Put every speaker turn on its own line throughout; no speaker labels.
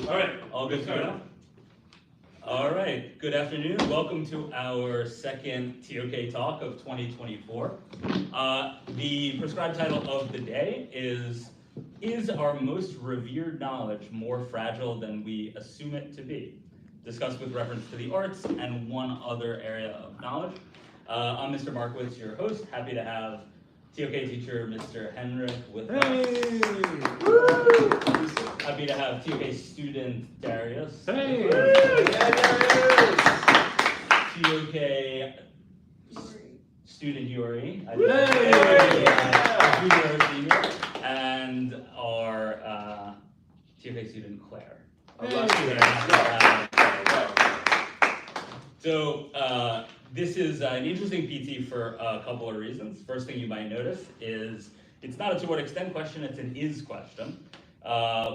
All right, all good to go? All right, good afternoon. Welcome to our second TOK talk of 2024. The prescribed title of the day is our most revered knowledge more fragile than we assume it to be? Discussed with reference to the arts and one other area of knowledge. I'm Mr. Markowitz, your host. Happy to have TOK teacher Mr. Henrik with us. Happy to have TOK student Darius.
Hey!
Yeah, Darius! TOK student Yuri. Senior. And our TOK student Claire. So this is an interesting PT for a couple of reasons. First thing you might notice is it's not a to what extent question, it's an is question.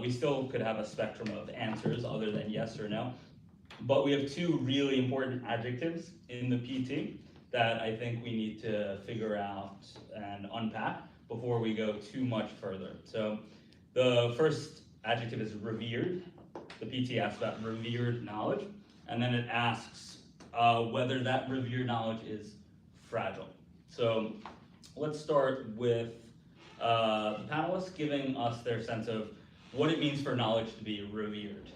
We still could have a spectrum of answers other than yes or no. But we have two really important adjectives in the PT that I think we need to figure out and unpack before we go too much further. So the first adjective is revered. The PT asks about revered knowledge, and then it asks whether that revered knowledge is fragile. So let's start with the panelists giving us their sense of what it means for knowledge to be revered.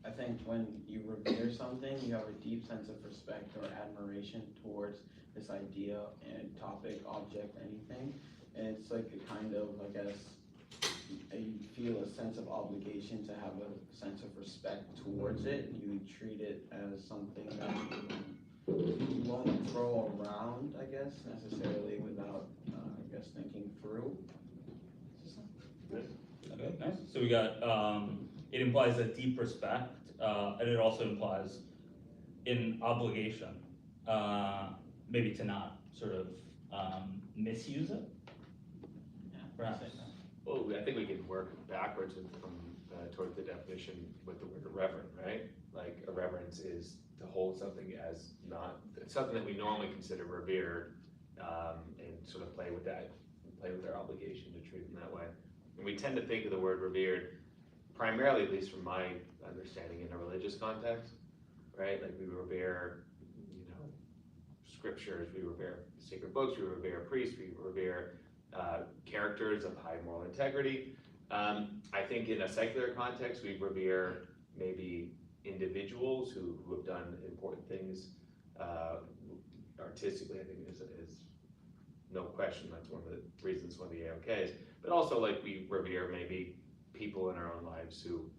I think when you revere something, you have a deep sense of respect or admiration towards this idea and topic, object, anything. And it's like a kind of, I guess, you feel a sense of obligation to have a sense of respect towards it. You treat it as something that you won't throw around, I guess, necessarily without, I guess, thinking through.
Okay, nice. So we got, it implies a deep respect, and it also implies an obligation, maybe to not sort of misuse it.
Yeah,
Perhaps.
Well, I think we can work backwards from towards the definition with the word irreverent, right? Like irreverence is to hold something as not something that we normally consider revered, and sort of play with their obligation to treat them that way. And we tend to think of the word revered primarily, at least from my understanding, in a religious context, right? Like we revere, scriptures, we revere sacred books, we revere priests, we revere characters of high moral integrity. I think in a secular context, we revere maybe individuals who have done important things artistically. I think is no question that's one of the reasons one of the AOKs. But also, like, we revere maybe people in our own lives who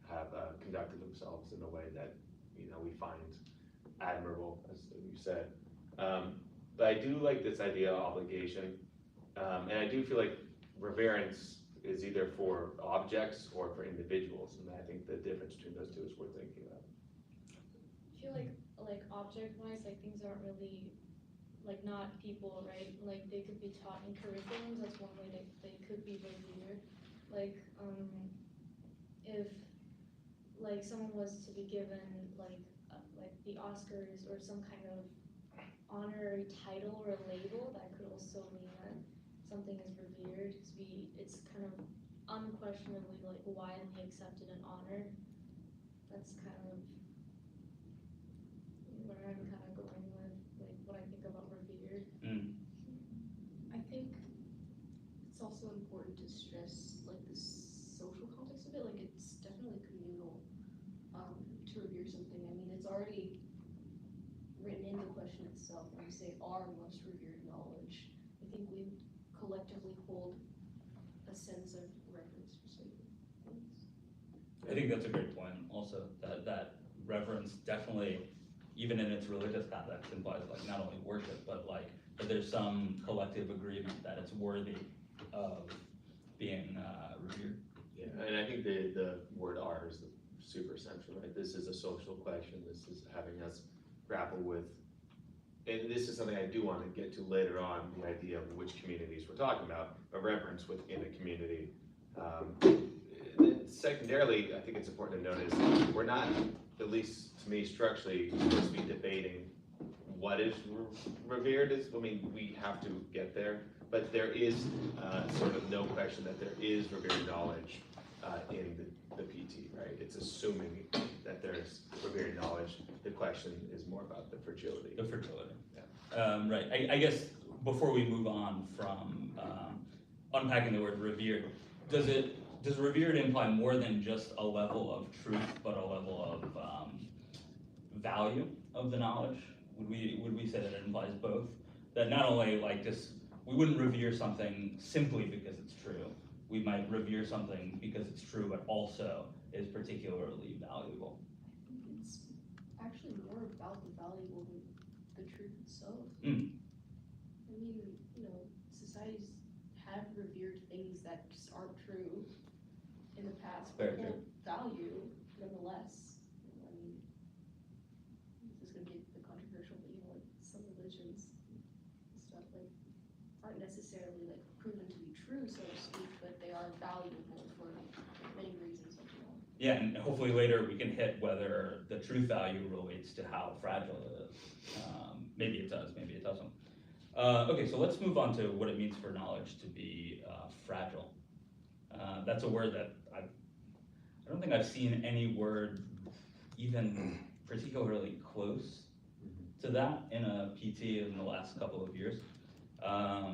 have conducted themselves in a way that we find admirable, as you said. But I do like this idea of obligation, and I do feel like reverence is either for objects or for individuals, and I think the difference between those two is worth thinking about.
I feel like object-wise, like things aren't really like not people, right? Like they could be taught in curriculums. That's one way they could be revered. Like if like someone was to be given like the Oscars or some kind of honorary title or label, that could also mean that something is revered. It's kind of unquestionably like widely accepted and honored. That's kind of where I'm kind of going with like what I think about revered.
I think it's also important to stress like the social context of it. Like it's definitely communal to revere something. I mean, it's already written in the question itself when we say our most revered knowledge. I think we collectively hold a sense of reverence for sacred things.
I think that's a great point. Also, that reverence definitely, even in its religious context, implies like not only worship, but like that there's some collective agreement that it's worthy of being revered.
Yeah, and I think the word "our" is super essential, right? This is a social question. This is having us grapple with, and this is something I do want to get to later on, the idea of which communities we're talking about, but reverence within a community. Secondarily, I think it's important to notice we're not, at least to me structurally, supposed to be debating what is revered. I mean, we have to get there, but there is sort of no question that there is revered knowledge in the PT. it's assuming that there's revered knowledge. The question is more about the fragility.
The fragility.
Yeah.
Right, I guess before we move on from unpacking the word revered, does revered imply more than just a level of truth, but a level of value of the knowledge? Would we say that it implies both? That not only like just, we wouldn't revere something simply because it's true. We might revere something because it's true, but also is particularly valuable.
I think it's actually more about the valuable than the truth itself.
Mm.
I mean, societies have revered things that just aren't true in the past, but
Very
hold value nonetheless. I mean, this is gonna be a bit controversial, but like some religions and stuff like aren't necessarily like proven to be true, so to speak, but they are valuable for many reasons.
Yeah, and hopefully later we can hit whether the truth value relates to how fragile it is. Maybe it does, maybe it doesn't. Okay, so let's move on to what it means for knowledge to be fragile. That's a word that I don't think I've seen any word even particularly close to that in a PT in the last couple of years.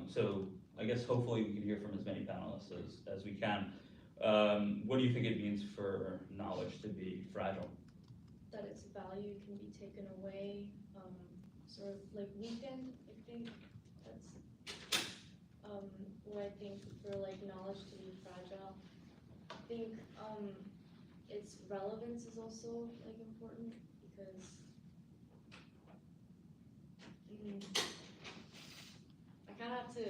So I guess hopefully we can hear from as many panelists as we can. What do you think it means for knowledge to be fragile?
That its value can be taken away, sort of like weakened, I think. That's what I think for like knowledge to be fragile. I think its relevance is also like important because I kind of have to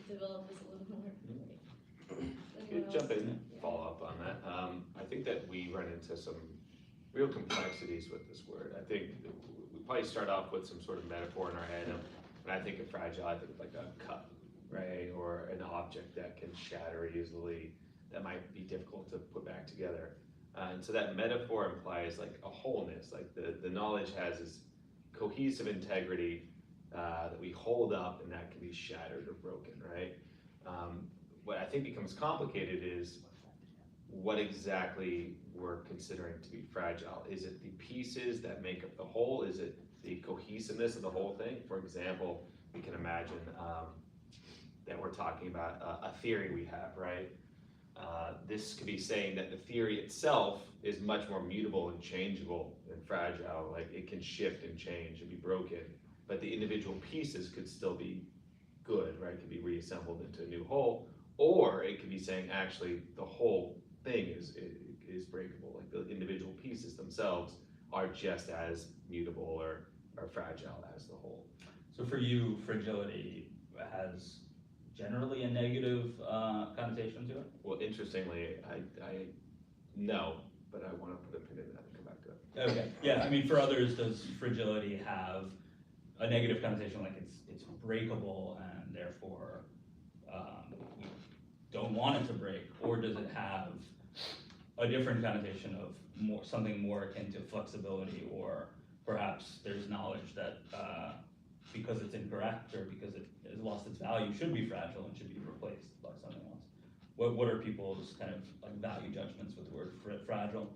develop this a little more.
Could jump in and follow up on that. I think that we run into some real complexities with this word. I think we probably start off with some sort of metaphor in our head. When I think of fragile, I think of like a cup, right? Or an object that can shatter easily, that might be difficult to put back together. And so that metaphor implies like a wholeness, like the knowledge has this cohesive integrity that we hold up and that can be shattered or broken, right? What I think becomes complicated is what exactly we're considering to be fragile. Is it the pieces that make up the whole? Is it the cohesiveness of the whole thing? For example, we can imagine that we're talking about a theory we have, right? This could be saying that the theory itself is much more mutable and changeable and fragile, like it can shift and change and be broken, but the individual pieces could still be good, right? It could be reassembled into a new whole. Or it could be saying actually the whole thing is breakable, like the individual pieces themselves are just as mutable or fragile as the whole.
So for you, fragility has generally a negative connotation to it?
Well, interestingly, I know, but I want to put a pin in that and come back to it.
Okay, yeah, I mean, for others, does fragility have a negative connotation, like it's breakable and therefore we don't want it to break, or does it have a different connotation of something more akin to flexibility, or perhaps there's knowledge that because it's incorrect or because it has lost its value should be fragile and should be replaced by something else? What are people's kind of like value judgments with the word fragile?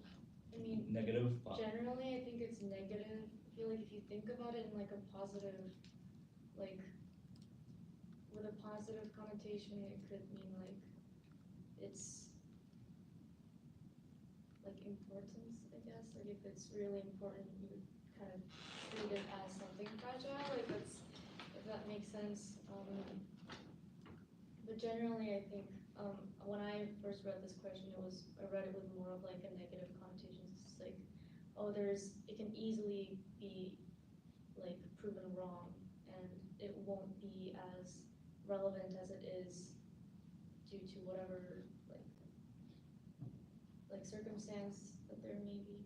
I mean,
Negative?
generally I think it's negative. I feel like if you think about it in like a positive, like with a positive connotation, it could mean like it's like importance, I guess. Like if it's really important, you would kind of treat it as something fragile. Like that's, if that makes sense. But generally, I think when I first read this question, I read it with more of like a negative connotation. It's like, oh, it can easily be like proven wrong, and it won't be as relevant as it is due to whatever like circumstance that there may be.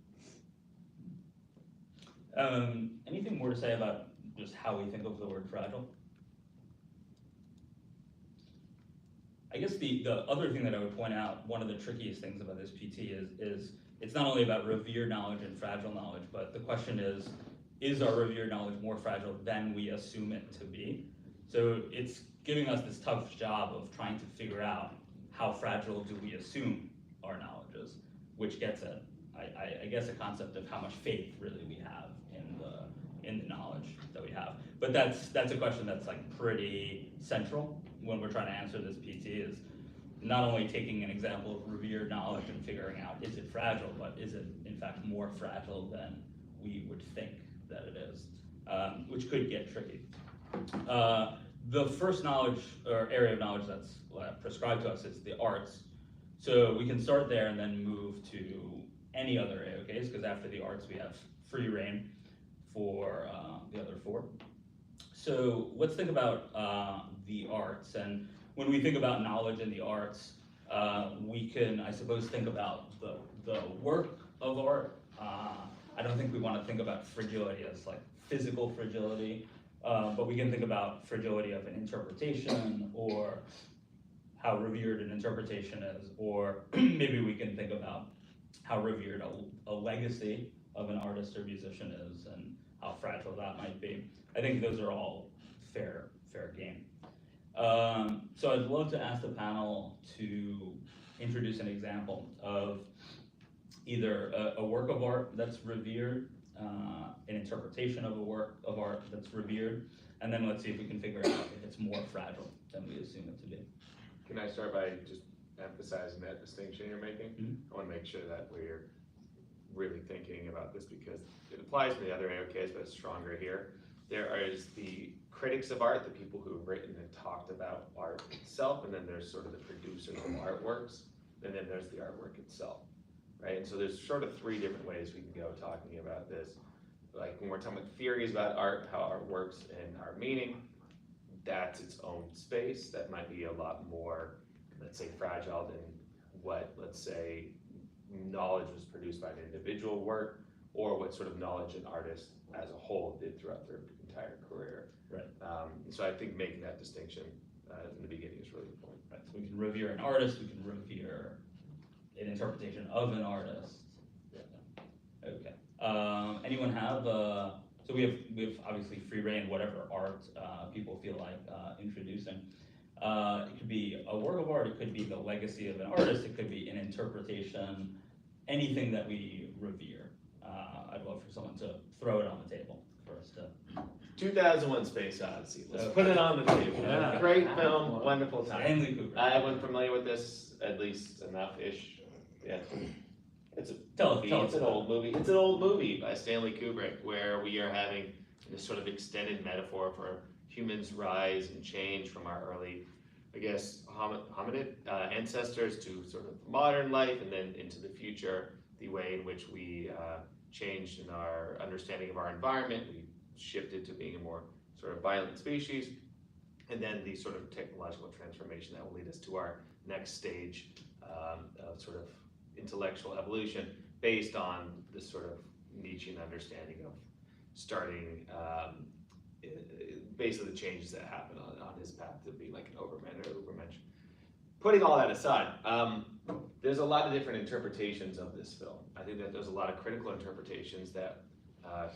Anything more to say about just how we think of the word fragile? I guess the other thing that I would point out, one of the trickiest things about this PT is it's not only about revered knowledge and fragile knowledge, but the question is our revered knowledge more fragile than we assume it to be? So it's giving us this tough job of trying to figure out how fragile do we assume our knowledge is. which gets at, I guess, a concept of how much faith really we have in the knowledge that we have. But that's a question that's like pretty central when we're trying to answer this PT, is not only taking an example of revered knowledge and figuring out, is it fragile, but is it in fact more fragile than we would think that it is, which could get tricky. The first knowledge or area of knowledge that's prescribed to us is the arts. So we can start there and then move to any other AOKs, because after the arts we have free reign for the other four. So let's think about the arts, and when we think about knowledge in the arts, we can, I suppose, think about the work of art. I don't think we want to think about fragility as like physical fragility, but we can think about fragility of an interpretation, or how revered an interpretation is, or maybe we can think about how revered a legacy of an artist or musician is, and how fragile that might be. I think those are all fair game. So I'd love to ask the panel to introduce an example of either a work of art that's revered, an interpretation of a work of art that's revered, and then let's see if we can figure out if it's more fragile than we assume it to be.
Can I start by just emphasizing that distinction you're making?
Mhm.
I want to make sure that we're really thinking about this, because it applies to the other AOKs, but it's stronger here. There is the critics of art, the people who have written and talked about art itself, and then there's sort of the producers of artworks, and then there's the artwork itself, right? And so there's sort of three different ways we can go talking about this. Like when we're talking about theories about art, how art works and our meaning, that's its own space. That might be a lot more, let's say, fragile than what, let's say, knowledge was produced by an individual work, or what sort of knowledge an artist as a whole did throughout their entire career.
Right.
So I think making that distinction in the beginning is really important.
Right, so we can revere an artist, we can revere an interpretation of an artist. Yeah. Okay. Anyone have, so we have obviously free reign, whatever art people feel like introducing. It could be a work of art, it could be the legacy of an artist, it could be an interpretation, anything that we revere. I'd love for someone to throw it on the table for us to.
2001: Space Odyssey. Let's
Okay.
put it on the table.
Yeah.
Great film, wonderful time.
Stanley Kubrick.
I wasn't familiar with this, at least enough-ish. Yeah. It's a
Tell us
It's an
about
old movie. It's an old movie by Stanley Kubrick, where we are having this sort of extended metaphor for humans' rise and change from our early, I guess, hominid ancestors to sort of modern life, and then into the future, the way in which we changed in our understanding of our environment. We shifted to being a more sort of violent species, and then the sort of technological transformation that will lead us to our next stage of sort of intellectual evolution, based on this sort of Nietzschean understanding of starting basically the changes that happen on his path to being like an overman or ubermensch. Putting all that aside, there's a lot of different interpretations of this film. I think that there's a lot of critical interpretations that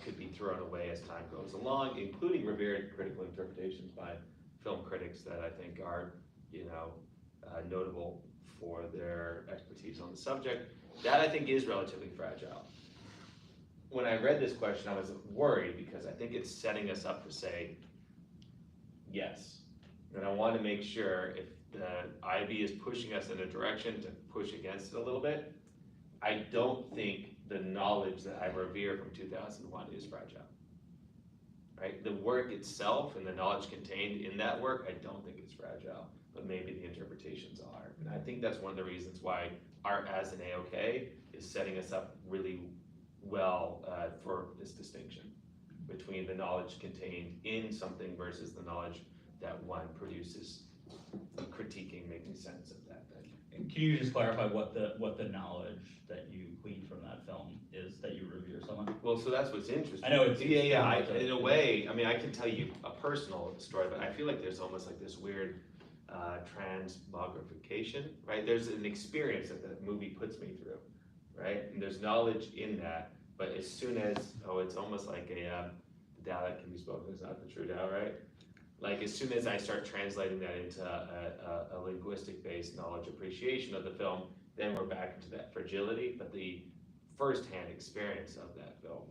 could be thrown away as time goes along, including revered critical interpretations by film critics that I think are, notable for their expertise on the subject. That I think is relatively fragile. When I read this question, I was worried, because I think it's setting us up to say yes. And I want to make sure, if the IB is pushing us in a direction, to push against it a little bit. I don't think the knowledge that I revere from 2001 is fragile. Right? The work itself and the knowledge contained in that work, I don't think is fragile, but maybe the interpretations are. And I think that's one of the reasons why art as an AOK is setting us up really well for this distinction between the knowledge contained in something versus the knowledge that one produces, critiquing, making sense of that thing.
And can you just clarify what the knowledge that you gleaned from that film is that you revere so much?
Well, so that's what's interesting.
I know it's
in a way, I mean, I can tell you a personal story, but I feel like there's almost like this weird transmogrification, right? There's an experience that the movie puts me through, right? And there's knowledge in that, but as soon as, it's almost like a Tao that can be spoken is not the true Tao, right? Like as soon as I start translating that into a linguistic-based knowledge appreciation of the film, then we're back into that fragility, but the first-hand experience of that film,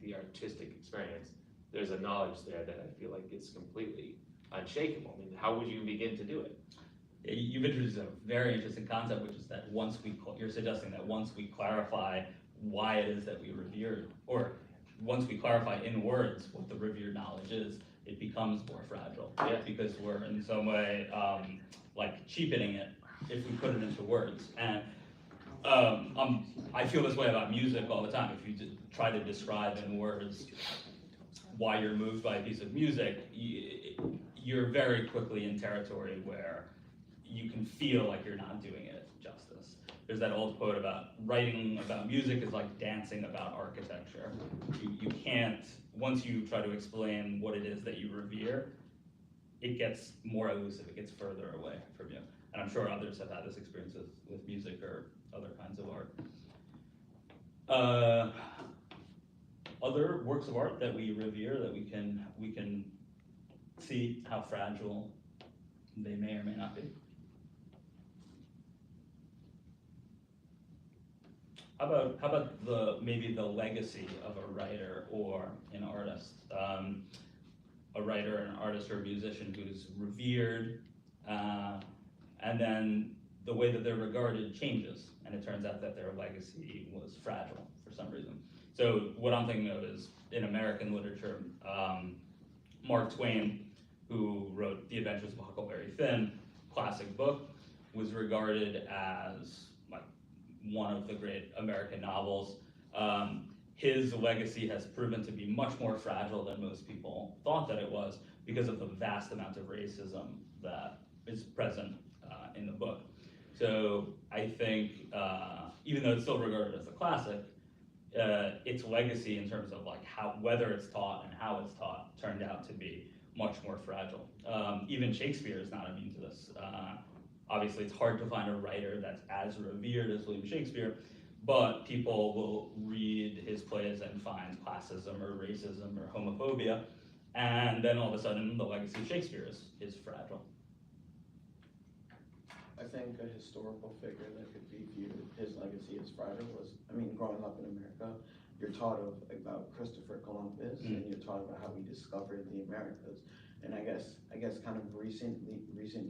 the artistic experience, there's a knowledge there that I feel like is completely unshakable. I mean, how would you begin to do it?
You've introduced a very interesting concept, which is that you're suggesting that once we clarify why it is that we revere, or once we clarify in words what the revered knowledge is, it becomes more fragile.
Yeah.
Because we're in some way, like cheapening it if we put it into words. And I feel this way about music all the time. If you try to describe in words why you're moved by a piece of music, you're very quickly in territory where you can feel like you're not doing it justice. There's that old quote about writing about music is like dancing about architecture. You can't, once you try to explain what it is that you revere, it gets more elusive, it gets further away from you. And I'm sure others have had this experience with music or other kinds of art. Other works of art that we revere, that we can see how fragile they may or may not be. How about maybe the legacy of a writer or an artist? A writer, an artist, or a musician who's revered, and then the way that they're regarded changes, and it turns out that their legacy was fragile for some reason. So what I'm thinking of is, in American literature, Mark Twain, who wrote The Adventures of Huckleberry Finn, classic book, was regarded as like one of the great American novels. His legacy has proven to be much more fragile than most people thought that it was, because of the vast amount of racism that is present in the book. So I think, even though it's still regarded as a classic, its legacy in terms of like whether it's taught and how it's taught turned out to be much more fragile. Even Shakespeare is not immune to this. Obviously, it's hard to find a writer that's as revered as William Shakespeare, but people will read his plays and find classism or racism or homophobia, and then all of a sudden the legacy of Shakespeare is fragile.
I think a historical figure that could be viewed, his legacy as fragile was, growing up in America, you're taught about Christopher Columbus, and you're taught about how he discovered the Americas. And I guess kind of recent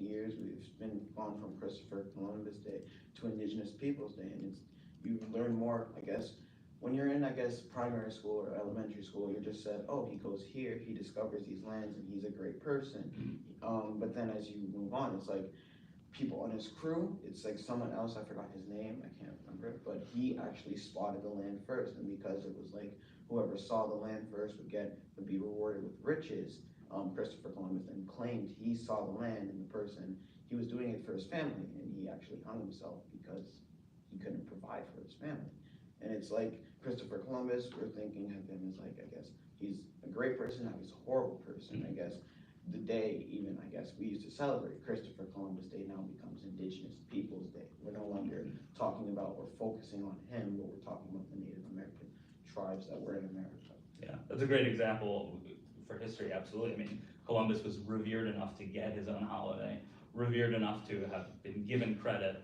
years, we've been gone from Christopher Columbus Day to Indigenous Peoples Day, and you learn more, I guess, when you're in, primary school or elementary school, you're just said, oh, he goes here, he discovers these lands, and he's a great person. But then as you move on, it's like people on his crew, it's like someone else, I forgot his name, I can't remember, but he actually spotted the land first, and because it was like whoever saw the land first would be rewarded with riches. Christopher Columbus then claimed he saw the land, and the person, he was doing it for his family, and he actually hung himself because he couldn't provide for his family. And it's like Christopher Columbus, we're thinking of him as like, I guess, he's a great person, now he's a horrible person. I guess the day, even, I guess, we used to celebrate Christopher Columbus Day now becomes Indigenous Peoples Day. We're no longer talking about or focusing on him, but we're talking about the Native American tribes that were in America.
Yeah, that's a great example for history, absolutely. I mean, Columbus was revered enough to get his own holiday, revered enough to have been given credit,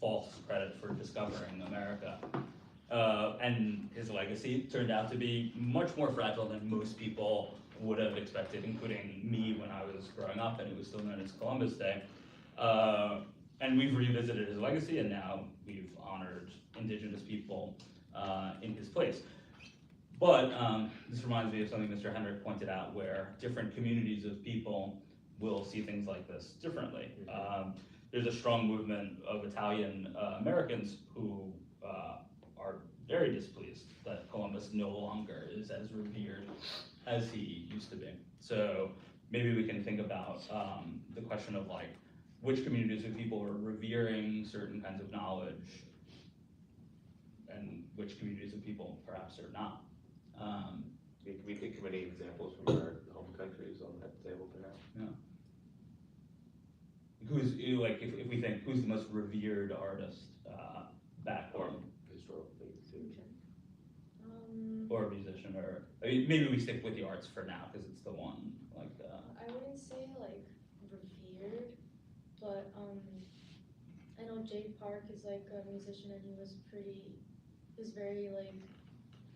false credit, for discovering America. And his legacy turned out to be much more fragile than most people would have expected, including me when I was growing up and it was still known as Columbus Day. And we've revisited his legacy, and now we've honored Indigenous people in his place. But this reminds me of something Mr. Hendrick pointed out, where different communities of people will see things like this differently. There's a strong movement of Italian Americans who are very displeased that Columbus no longer is as revered as he used to be. So maybe we can think about the question of like, which communities of people are revering certain kinds of knowledge, and which communities of people perhaps are not.
We think of many examples from our home countries on that table, perhaps.
Yeah. Who's, like, if we think, who's the most revered artist back home?
Historical figures too.
Or a musician, or I mean, maybe we stick with the arts for now because it's the one. Like,
I wouldn't say like revered, but I I know Jay Park is like a musician and he was very like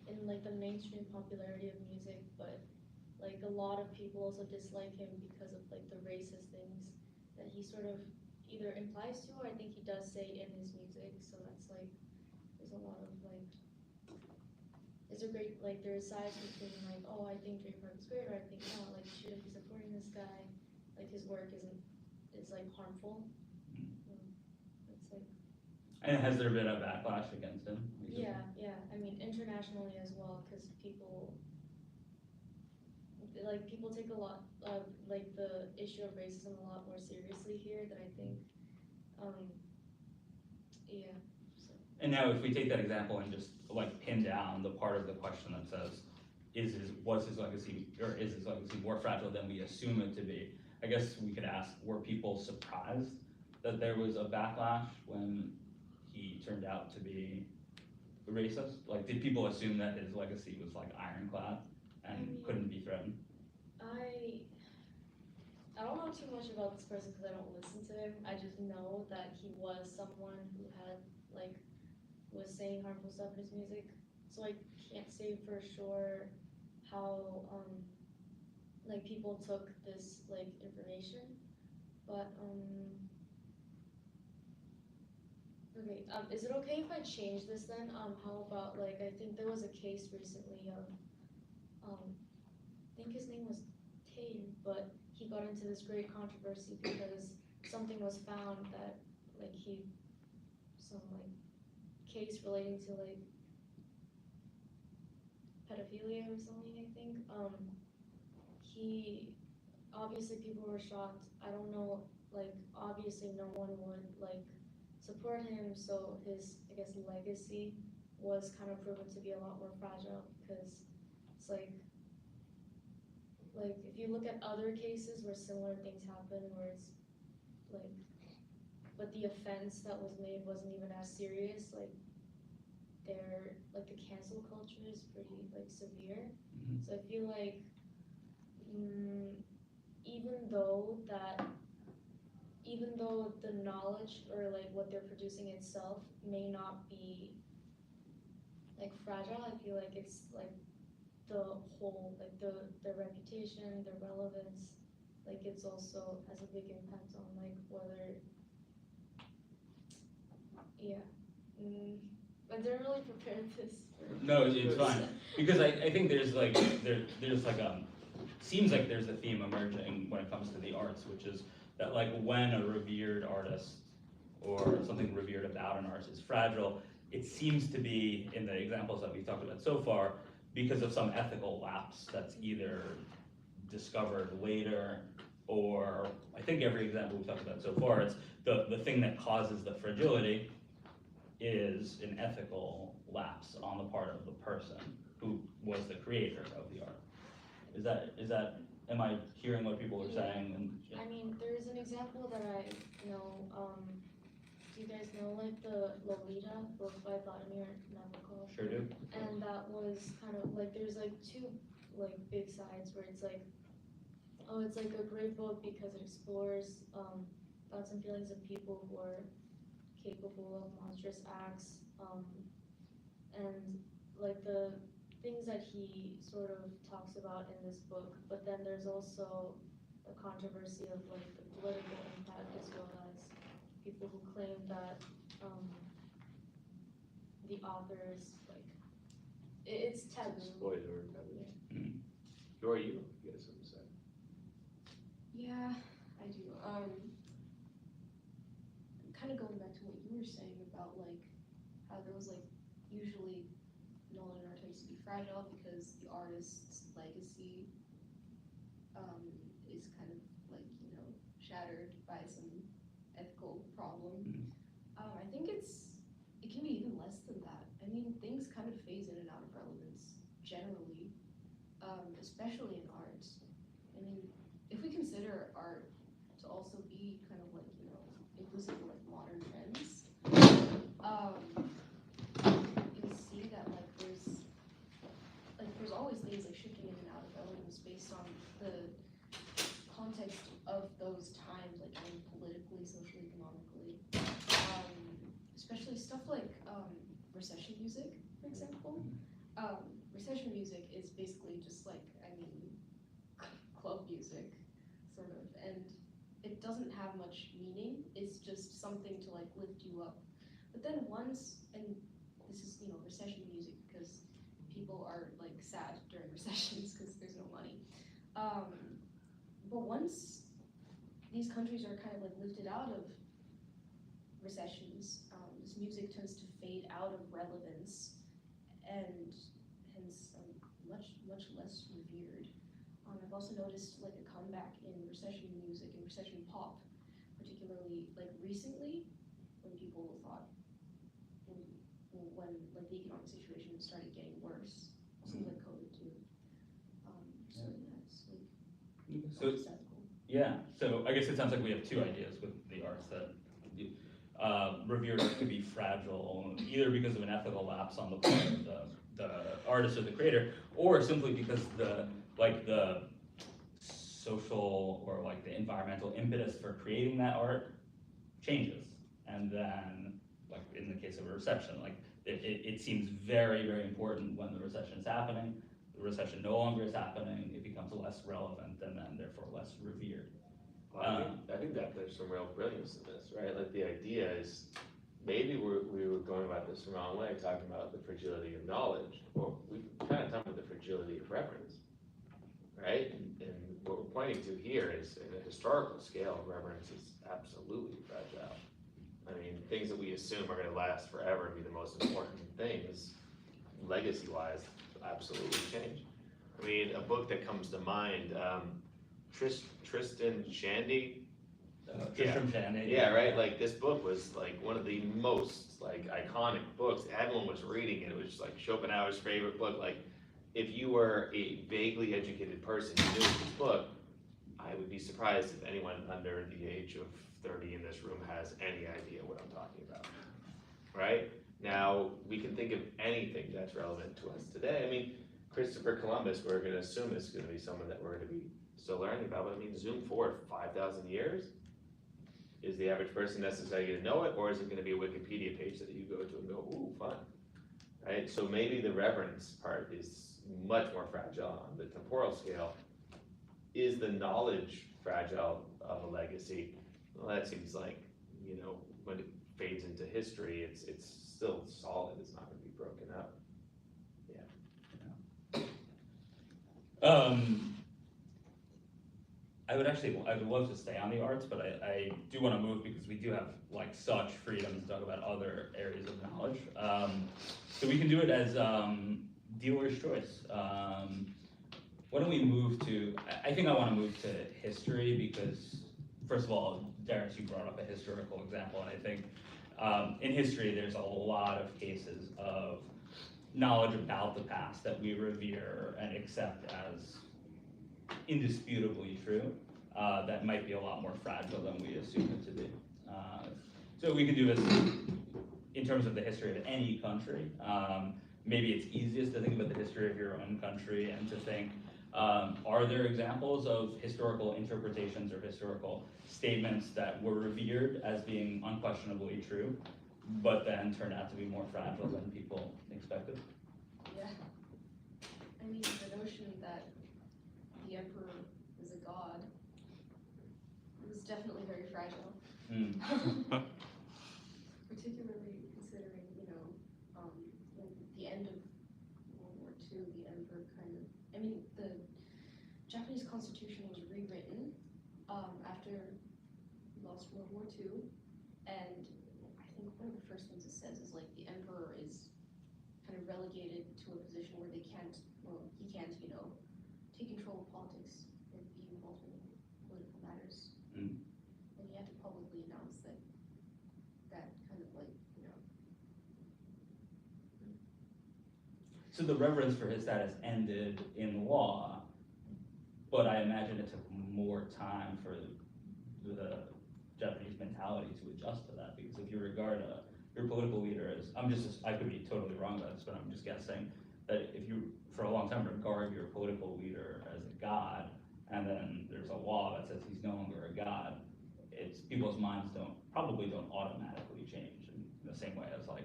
in like the mainstream popularity of music, but like a lot of people also dislike him because of like the racist things that he sort of either implies to, or I think he does say in his music. So that's like there's a lot of like there's a great like there's sides between like, oh, I think Jay Park is great, or I think no, like you shouldn't be supporting this guy, like his work is like harmful. It's like
And has there been a backlash against him recently?
yeah, I mean internationally as well, because people take a lot of like the issue of racism a lot more seriously here than I think. Yeah. So.
And now if we take that example and just like pin down the part of the question that says, was his legacy, or is his legacy more fragile than we assume it to be? I guess we could ask, were people surprised that there was a backlash when he turned out to be racist? Like, did people assume that his legacy was like ironclad and couldn't be threatened?
I don't know too much about this person because I don't listen to him. I just know that he was someone who had like was saying harmful stuff in his music. So I can't say for sure how like people took this like information, but okay. Is it okay if I change this then? How about like I think there was a case recently of I think his name was Tate, but he got into this great controversy because something was found that like some like case relating to like pedophilia or something, I think. He obviously people were shocked. I don't know, like obviously no one would like support him, so his I guess legacy was kind of proven to be a lot more fragile because it's like if you look at other cases where similar things happen where it's like but the offense that was made wasn't even as serious, like the cancel culture is pretty like severe. So I feel like even though the knowledge or like what they're producing itself may not be like fragile, I feel like it's like the whole like their reputation, their relevance, like it's also has a big impact on like whether I didn't really prepare this.
No, it's fine, because I think there's like there's like seems like there's a theme emerging when it comes to the arts, which is that like when a revered artist or something revered about an artist is fragile, it seems to be in the examples that we've talked about so far because of some ethical lapse that's either discovered later, or I think every example we've talked about so far, it's the thing that causes the fragility is an ethical lapse on the part of the person who was the creator of the art. Is that am I hearing what people are saying? And, yeah.
I mean, there's an example that I know, do you guys know like the Lolita book by Vladimir Nabokov?
Sure do.
And that was kind of like, there's like two like big sides where it's like, oh, it's like a great book because it explores thoughts and feelings of people who are capable of monstrous acts, and like the things that he sort of talks about in this book, but then there's also the controversy of like the political impact as well as people who claim that the authors like it's taboo.
Spoiler.
Mm.
Who are you? You got something to say?
Yeah, I do. Kind of going back to what you were saying about like how there was like usually Nolan art tends to be fragile because the artist's legacy is kind of like shattered by some ethical problem. I think it can be even less than that. I mean, things kind of phase in and out of relevance generally, especially in arts. I mean, if we consider art to also be kind of like inclusive of like modern trends, you'll see that like there's always things like shifting in and out of relevance based on the context of those times, like politically, socially, economically. especially stuff like recession music, for example. Recession music is basically just like, I mean, club music, sort of, and it doesn't have much meaning. It's just something to like lift you up. But then once, and this is, you know, recession music because people are like sad during recessions because there's no money. But once these countries are kind of like lifted out of recessions, this music tends to fade out of relevance and hence much less revered. I've also noticed like a comeback in recession music and recession pop, particularly like recently when people thought when like the economic situation started getting worse, also like COVID too. So yeah, it's like
So
sad.
yeah, so I guess it sounds like we have two ideas with the arts that revered art could be fragile, either because of an ethical lapse on the part of the artist or the creator, or simply because the social or like the environmental impetus for creating that art changes, and then like in the case of a recession, like it seems very important when the recession is happening. The recession no longer is happening, it becomes less relevant and then therefore less revered.
Well, I think that there's some real brilliance in this, right? Like the idea is, maybe we were going about this the wrong way, talking about the fragility of knowledge. Well, we kind of talking about the fragility of reverence, right? And what we're pointing to here is, in a historical scale, reverence is absolutely fragile. I mean, things that we assume are going to last forever and be the most important things, legacy-wise, absolutely change. I mean, a book that comes to mind, Tristan Shandy.
Tristram Shandy.
Yeah, right. Like this book was like one of the most like iconic books. Everyone was reading it. It was just like Schopenhauer's favorite book. Like, if you were a vaguely educated person, you knew this book. I would be surprised if anyone under the age of 30 in this room has any idea what I'm talking about. Right? Now, we can think of anything that's relevant to us today. I mean, Christopher Columbus, we're going to assume is going to be someone that we're going to be still learning about. But I mean, zoom forward 5,000 years. Is the average person necessarily going to know it, or is it going to be a Wikipedia page that you go to and go, ooh, fun, right? So maybe the reverence part is much more fragile on the temporal scale. Is the knowledge fragile of a legacy? Well, that seems like, you know, when it fades into history, it's still solid. It's not going to be broken up.
I would love to stay on the arts, but I do want to move because we do have like such freedom to talk about other areas of knowledge. So we can do it as dealer's choice. Why don't we move to, I think I want to move to history because, first of all, Darius, you brought up a historical example, and I think in history there's a lot of cases of knowledge about the past that we revere and accept as indisputably true, that might be a lot more fragile than we assume it to be. So we can do this in terms of the history of any country. Maybe it's easiest to think about the history of your own country and to think, are there examples of historical interpretations or historical statements that were revered as being unquestionably true, but then turned out to be more fragile than people expected?
Yeah. I mean, the notion that the emperor is a god is definitely very fragile. Particularly considering, you know, in the end of World War II, the emperor kind of, I mean, the Japanese constitution was rewritten after we lost World War II, and I think one of the first things it says is like the emperor is kind of relegated to a position where he can't, you know, take control of politics or be involved in political matters. And he had to publicly announce that kind of like, you know.
So the reverence for his status ended in law, but I imagine it took more time for the Japanese mentality to adjust to that, because if you regard your political leader as, I could be totally wrong about this, but I'm just guessing, that if you, for a long time, regard your political leader as a god, and then there's a law that says he's no longer a god, people's minds probably don't automatically change. And the same way as like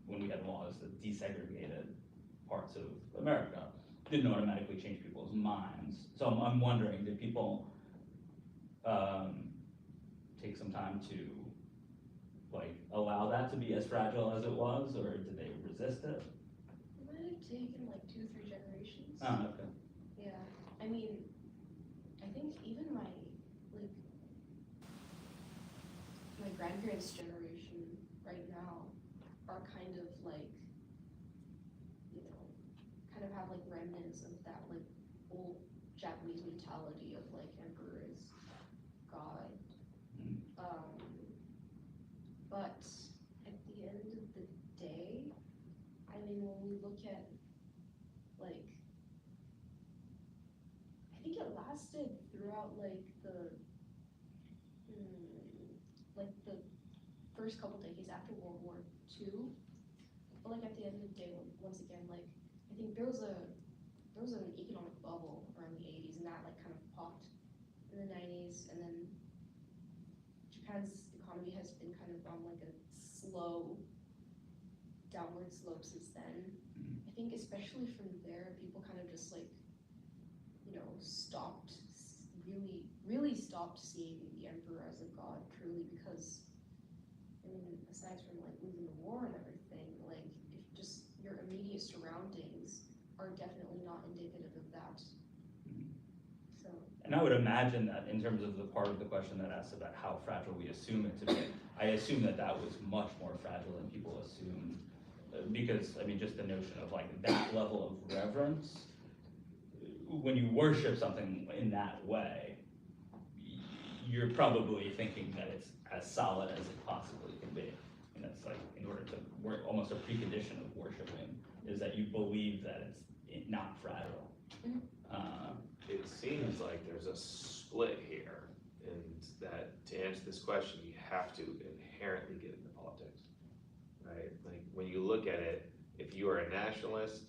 when we had laws that desegregated parts of America, didn't automatically change people's minds. So I'm wondering, did people take some time to like allow that to be as fragile as it was, or did they resist it?
It might have taken like 2-3 generations.
Oh, okay.
Yeah, I mean, I think even my grandparents' generation right now are kind of like, you know, kind of have like remnants of that like old Japanese mentality of like emperor is God. But at the end of the day, I mean, when we look at like, I think it lasted throughout like the first couple decades after World War II. But like at the end of the day, once again, like I think there was an economic bubble around the 80s, and that like kind of popped in the 90s, and then Japan's economy has been kind of on like a slow downward slope since then. I think especially from there, people kind of just like, you know, really stopped seeing the emperor as a god truly, because I mean, aside from like losing the war and everything, like if just your immediate surroundings are definitely not indicative of that. So.
And I would imagine that in terms of the part of the question that asks about how fragile we assume it to be, I assume that that was much more fragile than people assumed, because I mean, just the notion of like that level of reverence, when you worship something in that way, you're probably thinking that it's as solid as it possibly can be. And it's like, in order to work, almost a precondition of worshiping is that you believe that it's not fragile.
It seems like there's a split here, and that to answer this question, you have to inherently get into politics, right? Like when you look at it, if you are a nationalist,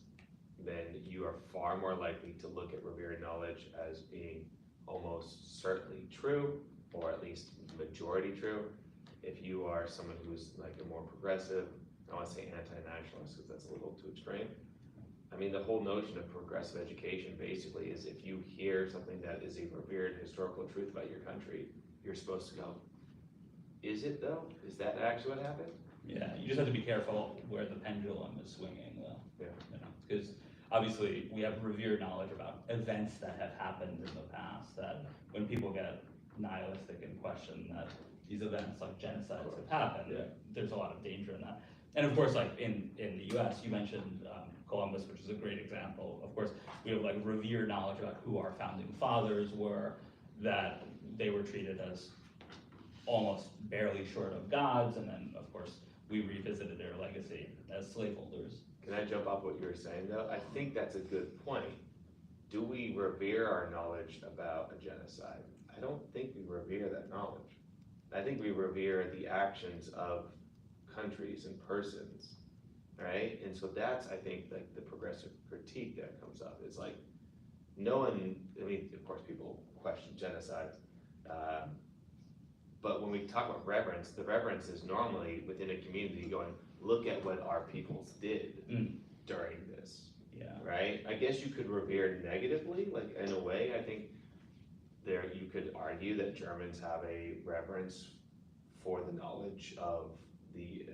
then you are far more likely to look at revered knowledge as being almost certainly true, or at least majority true. If you are someone who's like a more progressive, I don't want to say anti-nationalist because that's a little too extreme. I mean, the whole notion of progressive education basically is if you hear something that is a revered historical truth about your country, you're supposed to go, is it though? Is that actually what happened?
Yeah, you just have to be careful where the pendulum is swinging though.
Yeah.
You know, because obviously we have revered knowledge about events that have happened in the past, that when people get nihilistic and question that these events like genocides have happened, there's a lot of danger in that. And of course, like in the US, you mentioned Columbus, which is a great example. Of course, we have like revered knowledge about who our founding fathers were, that they were treated as almost barely short of gods, and then of course, we revisited their legacy as slaveholders.
Can I jump off what you were saying though? I think that's a good point. Do we revere our knowledge about a genocide? I don't think we revere that knowledge. I think we revere the actions of countries and persons, right? And so that's, I think, like the progressive critique that comes up. It's like, no one, I mean, of course people question genocides, but when we talk about reverence, the reverence is normally within a community going, look at what our peoples did during this, right? I guess you could revere negatively, like in a way, I think there you could argue that Germans have a reverence for the knowledge of the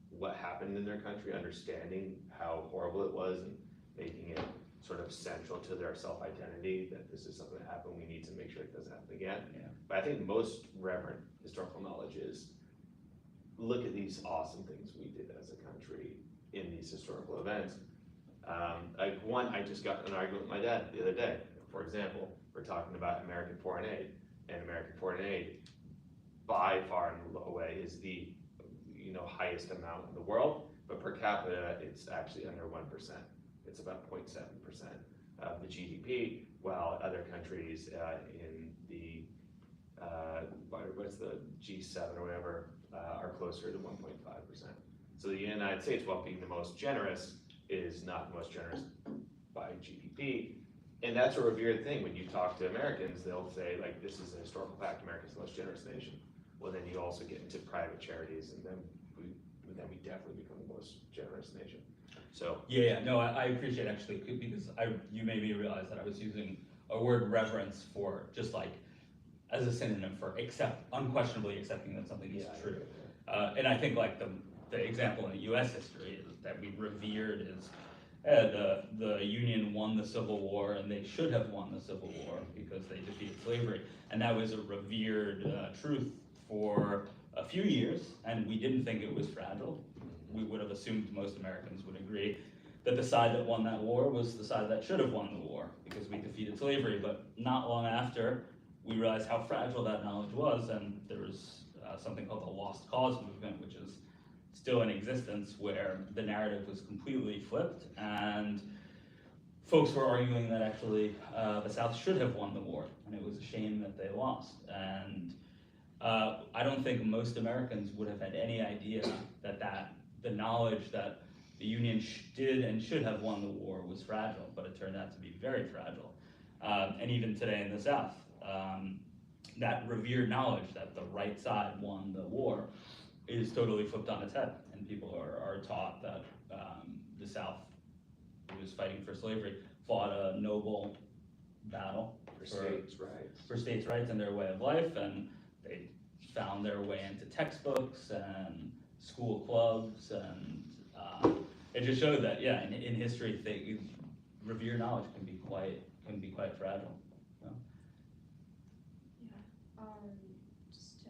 what happened in their country, understanding how horrible it was and making it sort of central to their self-identity, that this is something that happened, we need to make sure it doesn't happen again. But I think most reverent historical knowledge is, look at these awesome things we did as a country in these historical events. I just got in an argument with my dad the other day. For example, we're talking about American foreign aid, and American foreign aid by far and away is the highest amount in the world, but per capita it's actually under 1%. It's about 0.7% of the GDP, while other countries in the what's the G7 or whatever are closer to 1.5%. So the United States, while being the most generous, is not the most generous by GDP. And that's a revered thing. When you talk to Americans, they'll say, like, this is a historical fact, America's the most generous nation. Well, then you also get into private charities, and then we then we definitely become the most generous nation. So,
Yeah, no, I appreciate actually, because you made me realize that I was using a word reverence for just like, as a synonym for unquestionably accepting that something is true. And I think like the example in US history is that we revered is the Union won the Civil War and they should have won the Civil War because they defeated slavery. And that was a revered truth for a few years, and we didn't think it was fragile. We would have assumed most Americans would agree that the side that won that war was the side that should have won the war because we defeated slavery. But not long after, we realized how fragile that knowledge was, and there was something called the lost cause movement, which is still in existence, where the narrative was completely flipped, and folks were arguing that actually the South should have won the war, and it was a shame that they lost. And I don't think most Americans would have had any idea that the knowledge that the Union did and should have won the war was fragile, but it turned out to be very fragile. And even today in the South, that revered knowledge that the right side won the war is totally flipped on its head, and people are taught that the South, who was fighting for slavery, fought a noble battle
for states' rights.
For states' rights and their way of life, and they found their way into textbooks and school clubs, and it just showed that, yeah, in history, revered knowledge can be quite fragile.
Just to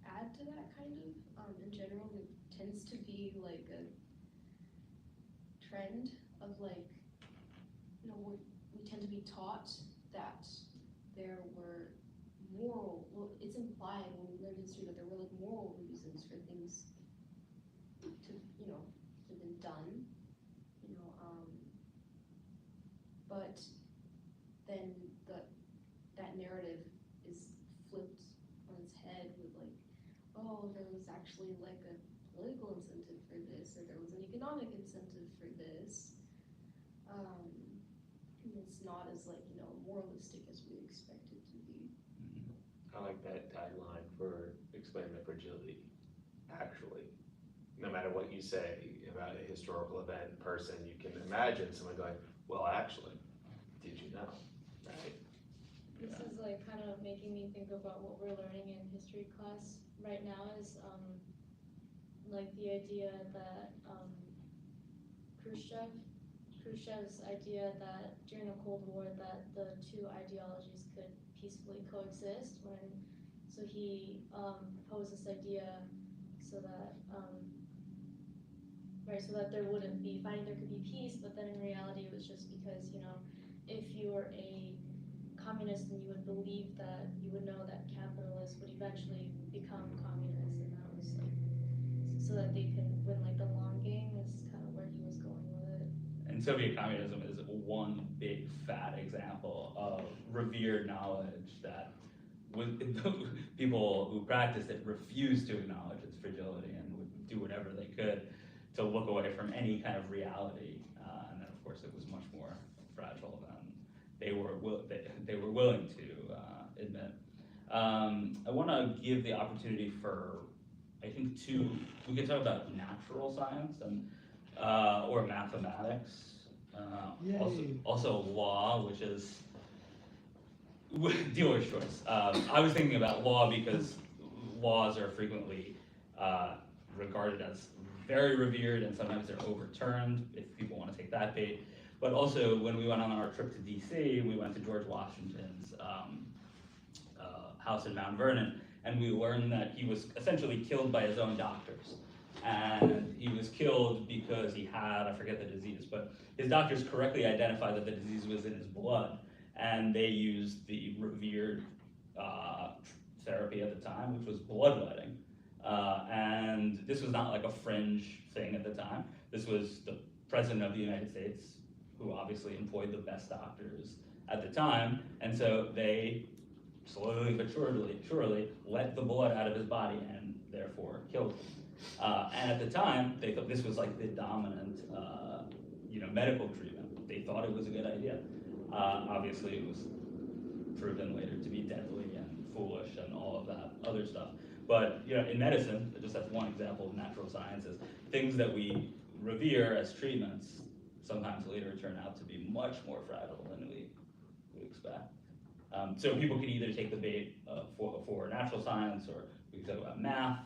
add to that in general, there tends to be like a trend of like, we tend to be taught that there were it's implied when we learn history that there were like moral reasons for things to have been done, but then that narrative is flipped on its head with like, oh, there was actually like a political incentive for this, or there was an economic incentive for this. And it's not as like, moralistic as we expect it to be.
I like that tagline for explaining the fragility. Actually, no matter what you say about a historical event, person, you can imagine someone going, well, actually, did you know, right?
This is like kind of making me think about what we're learning in history class right now is like the idea that Khrushchev's idea that during the Cold War that the two ideologies could peacefully coexist so he proposed this idea so that so that there wouldn't be fighting, there could be peace, but then in reality it was just because, if you're a communist, then you would believe that you would know that capitalists would eventually become communists, and that was like so that they can win like the long game is kind of where he was going with it.
And Soviet communism is one big fat example of revered knowledge that people who practiced it refused to acknowledge its fragility and would do whatever they could to look away from any kind of reality. And then of course it was much more fragile than they were willing to admit. I want to give the opportunity for, I think, we could talk about natural science and or mathematics, also law, which is dealer's choice. I was thinking about law because laws are frequently regarded as very revered, and sometimes they're overturned if people want to take that bait. But also, when we went on our trip to DC, we went to George Washington's house in Mount Vernon, and we learned that he was essentially killed by his own doctors. And he was killed because he had, I forget the disease, but his doctors correctly identified that the disease was in his blood, and they used the revered therapy at the time, which was bloodletting. And this was not like a fringe thing at the time. This was the President of the United States, who obviously employed the best doctors at the time, and so they slowly but surely let the blood out of his body and therefore killed him. And at the time, they thought this was like the dominant, medical treatment. They thought it was a good idea. Obviously, it was proven later to be deadly and foolish and all of that other stuff. But, in medicine, just as one example of natural sciences, things that we revere as treatments sometimes later turn out to be much more fragile than we expect. So people can either take the bait for natural science, or we can talk about math,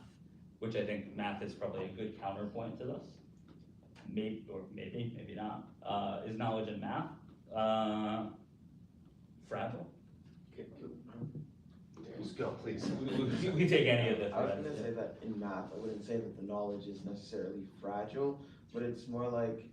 which I think math is probably a good counterpoint to this. Maybe not. Is knowledge in math fragile?
Just go, please.
We can take any of the
I was
threads.
gonna say that in math, I wouldn't say that the knowledge is necessarily fragile, but it's more like,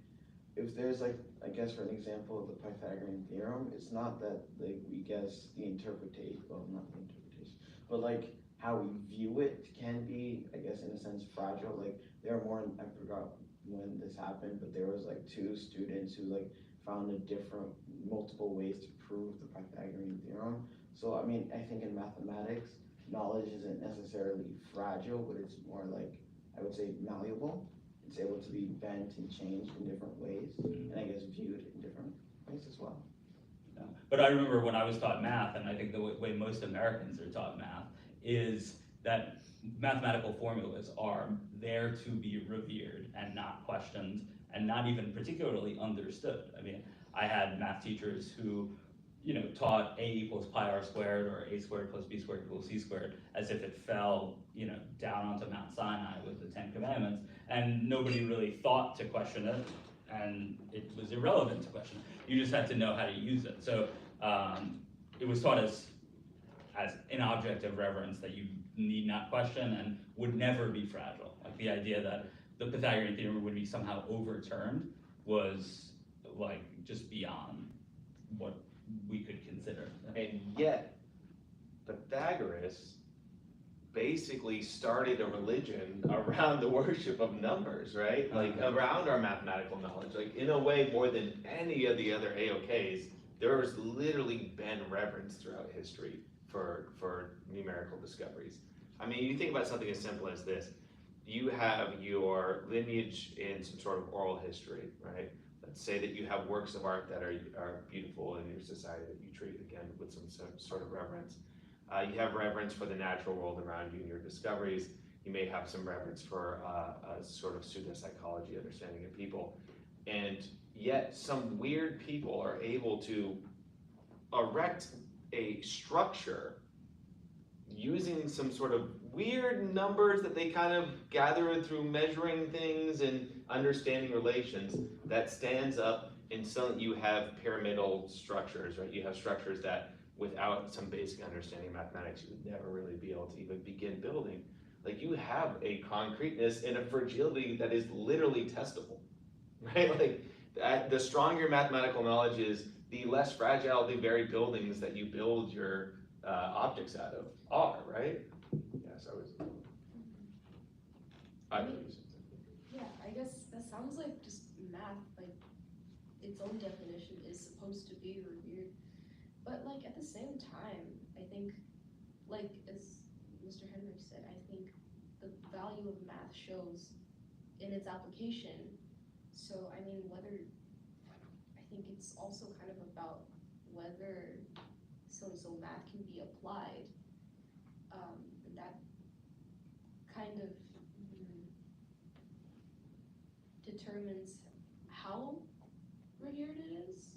if there's like, I guess for an example of the Pythagorean theorem, it's not that like we guess the interpretation, well, not the interpretation, but like how we view it can be, I guess in a sense, fragile. Like there are more, I forgot when this happened, but there was like 2 students who like found multiple ways to prove the Pythagorean theorem. So I mean, I think in mathematics, knowledge isn't necessarily fragile, but it's more like, I would say, malleable. It's able to be bent and changed in different ways, and I guess viewed in different ways as well.
Yeah. But I remember when I was taught math, and I think the way most Americans are taught math, is that mathematical formulas are there to be revered and not questioned, and not even particularly understood. I mean, I had math teachers who taught a equals pi r squared, or a squared plus b squared equals c squared, as if it fell, down onto Mount Sinai with the 10 Commandments, and nobody really thought to question it, and it was irrelevant to question it. You just had to know how to use it. So it was taught as an object of reverence that you need not question and would never be fragile. Like the idea that the Pythagorean theorem would be somehow overturned was like just beyond what we could consider.
And yet, Pythagoras basically started a religion around the worship of numbers, right? Like around our mathematical knowledge. Like in a way, more than any of the other AOKs, there has literally been reverence throughout history for numerical discoveries. I mean, you think about something as simple as this. You have your lineage in some sort of oral history, right? Let's say that you have works of art that are beautiful in your society that you treat, again, with some sort of reverence. You have reverence for the natural world around you and your discoveries. You may have some reverence for a sort of pseudo-psychology understanding of people. And yet some weird people are able to erect a structure using some sort of weird numbers that they kind of gather through measuring things and understanding relations that stands up until you have pyramidal structures, right? You have structures that without some basic understanding of mathematics, you would never really be able to even begin building. Like you have a concreteness and a fragility that is literally testable, right? Like the stronger mathematical knowledge is, the less fragile the very buildings that you build your objects out of are, right? Yes,
Yeah, I guess that sounds like just math, like its own definition is supposed to be revered. But like at the same time, I think, like as Mr. Henrik said, I think the value of math shows in its application. So I mean, I think it's also kind of about whether so math can be applied, and that kind of determines how revered it is.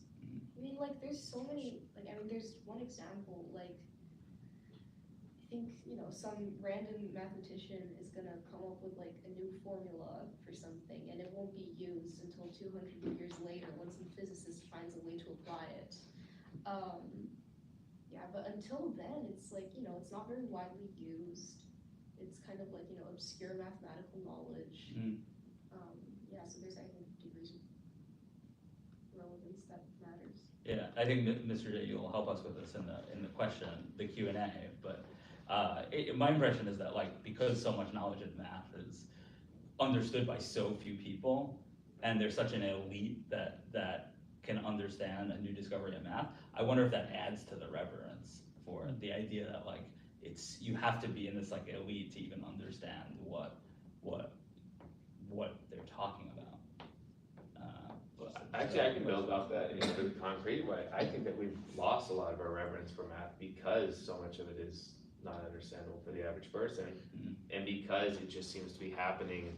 I mean, like, there's so many, like, I mean, there's one example, like, I think, some random mathematician is gonna come up with, like, a new formula for something, and it won't be used until 200 years later when some physicist finds a way to apply it. Yeah, but until then, it's like, it's not very widely used. It's kind of like, obscure mathematical knowledge. Yeah, so there's, I think, degrees of relevance that matters.
Yeah, I think Mr. J, you'll help us with this in the question, the Q&A, but my impression is that like, because so much knowledge in math is understood by so few people, and there's such an elite that can understand a new discovery in math, I wonder if that adds to the reverence for the idea that like, you have to be in this like elite to even understand what they're talking about.
Actually, I can build off that in a concrete way. I think that we've lost a lot of our reverence for math because so much of it is not understandable for the average person.
Mhm.
And because it just seems to be happening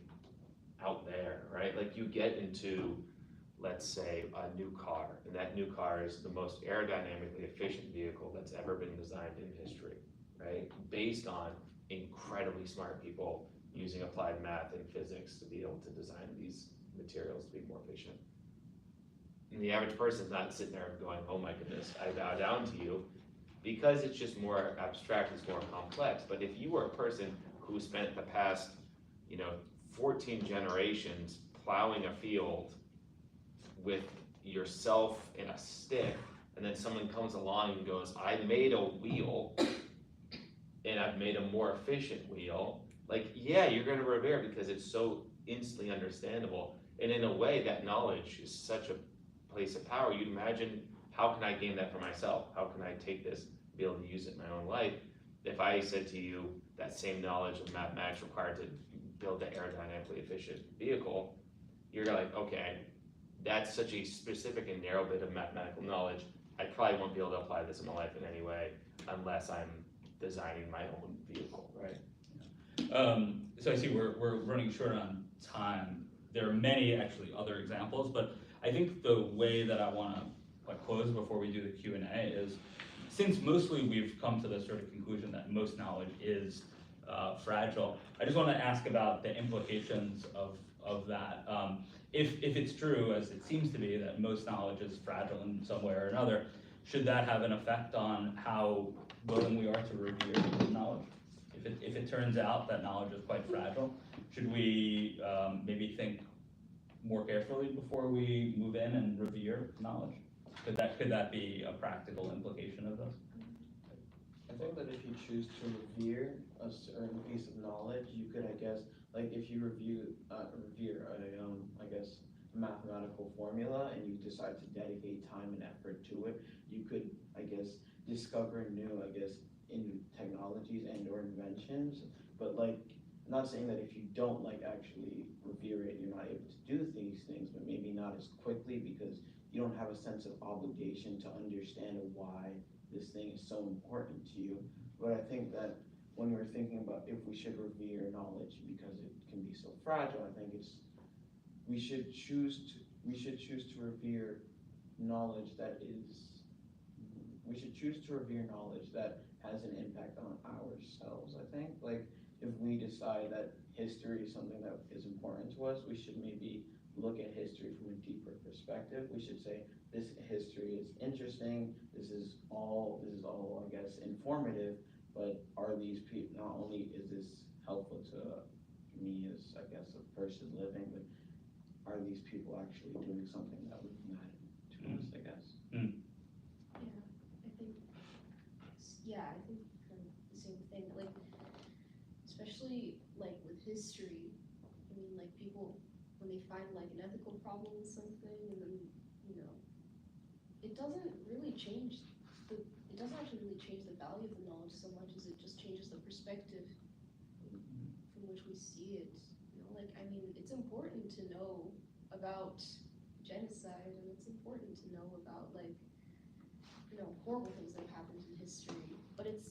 out there, right? Like you get into, let's say, a new car, and that new car is the most aerodynamically efficient vehicle that's ever been designed in history, right? Based on incredibly smart people using applied math and physics to be able to design these materials to be more efficient. And the average person's not sitting there going, oh my goodness, I bow down to you, because it's just more abstract, it's more complex. But if you were a person who spent the past, 14 generations plowing a field with yourself and a stick, and then someone comes along and goes, I made a wheel, and I've made a more efficient wheel, like, yeah, you're gonna revere it because it's so instantly understandable. And in a way, that knowledge is such a place of power. You'd imagine, how can I gain that for myself? How can I take this, be able to use it in my own life? If I said to you that same knowledge of mathematics required to build an aerodynamically efficient vehicle, you're like, okay, that's such a specific and narrow bit of mathematical knowledge. I probably won't be able to apply this in my life in any way unless I'm designing my own vehicle, right?
So I see we're running short on time. There are many actually other examples, but I think the way that I want to close before we do the Q&A is, since mostly we've come to the sort of conclusion that most knowledge is fragile, I just want to ask about the implications of that. If it's true, as it seems to be, that most knowledge is fragile in some way or another, should that have an effect on how willing we are to revere knowledge? If it turns out that knowledge is quite fragile, should we maybe think more carefully before we move in and revere knowledge? Could that be a practical implication of this?
I think that if you choose to revere a certain piece of knowledge, you could, I guess, like if you revere I guess, a mathematical formula and you decide to dedicate time and effort to it, you could, I guess, discover new, I guess, in technologies and or inventions. But like, I'm not saying that if you don't actually revere it, you're not able to do these things, but maybe not as quickly because you don't have a sense of obligation to understand why this thing is so important to you. But I think that when we're thinking about if we should revere knowledge because it can be so fragile, I think we should choose to revere knowledge that has an impact on ourselves. I think, like, if we decide that history is something that is important to us, we should maybe look at history from a deeper perspective. We should say this history is interesting. This is all I guess informative. But are these people, not only is this helpful to me as, I guess, a person living, but are these people actually doing something that would matter to us, I guess?
I think kind of the same thing, like, especially like with history, I mean, like people, when they find like an ethical problem with something, and then, it doesn't actually really change the value of the knowledge so much as it just changes the perspective from which we see it. Like, I mean, it's important to know about genocide, and it's important to know about horrible things that have happened in history, but it's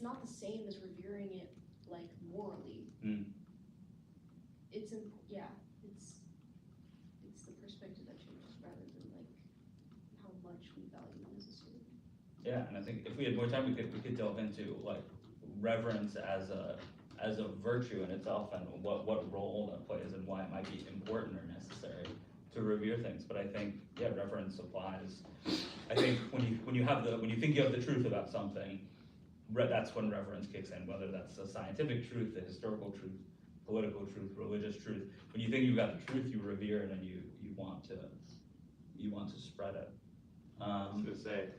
not the same as revering it like morally. It's the perspective that changes rather than like how much we value it necessarily.
Yeah, and I think if we had more time, we could delve into like reverence as a virtue in itself, and what role that plays and why it might be important or necessary to revere things. But I think, yeah, reverence applies. I think when you think you have the truth about something, that's when reverence kicks in, whether that's a scientific truth, a historical truth, political truth, religious truth. When you think you've got the truth, you revere it, and you want to spread it.
I was gonna say,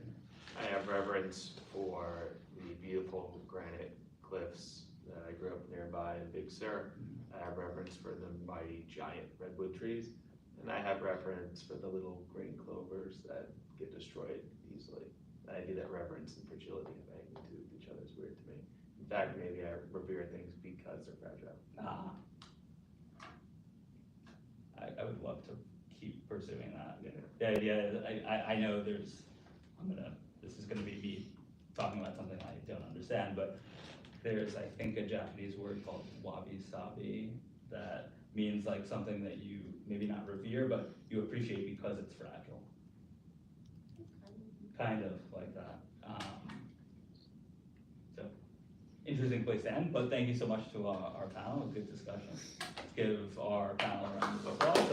I have reverence for the beautiful granite cliffs that I grew up nearby in Big Sur. I have reverence for the mighty giant redwood trees, and I have reverence for the little green clovers that get destroyed easily. I do that reverence and fragility of magnitude with each other is weird to me. In fact, maybe I revere things because they're fragile.
I would love to keep pursuing that. Yeah, I know this is gonna be me talking about something I don't understand, but there's, I think, a Japanese word called wabi-sabi that means like something that you maybe not revere, but you appreciate because it's fragile. Kind of like that. So, interesting place to end, but thank you so much to our panel, a good discussion. Let's give our panel a round of applause.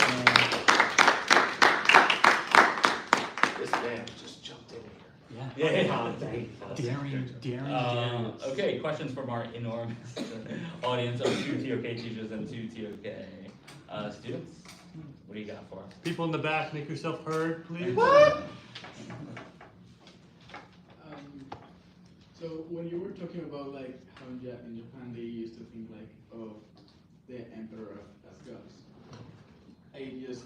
This man just jumped in here.
Daring. Okay, questions from our enormous audience of 2 TOK teachers and 2 TOK students. What do you got for us?
People in the back, make yourself heard, please.
So when you were talking about like how in Japan they used to think like of the emperor as gods, I just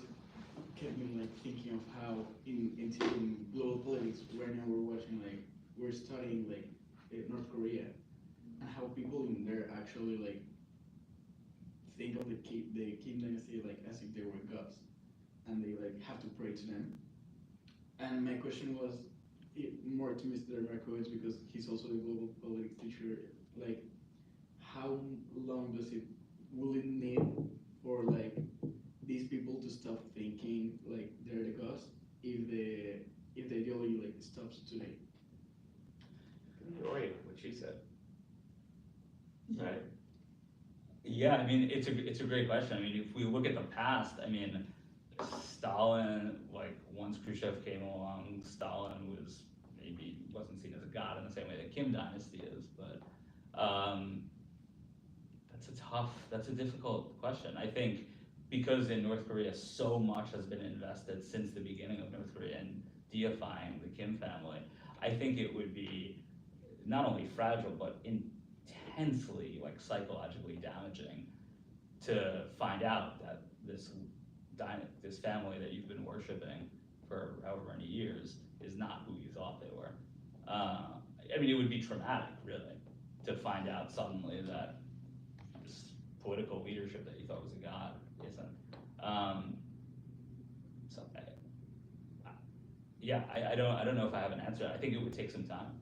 kept me like thinking of how in global politics right now we're studying like North Korea and how people in there actually like think of the Kim dynasty like as if they were gods and they like have to pray to them. And my question was more to Mr. Markowitz because he's also the global politics teacher. Like, how long will it need for like these people to stop thinking like they're the gods if the ideology like stops today?
Ignoring what she said. Right.
Yeah, I mean, it's a great question. I mean, if we look at the past, I mean, Stalin, like once Khrushchev came along, Stalin wasn't seen as a god in the same way that Kim dynasty is, but that's a difficult question. I think because in North Korea so much has been invested since the beginning of North Korea in deifying the Kim family, I think it would be not only fragile but intensely like psychologically damaging to find out that this family that you've been worshiping for however many years is not who you thought they were. I mean, it would be traumatic, really, to find out suddenly that this political leadership that you thought was a god isn't. So, I don't know if I have an answer. I think it would take some time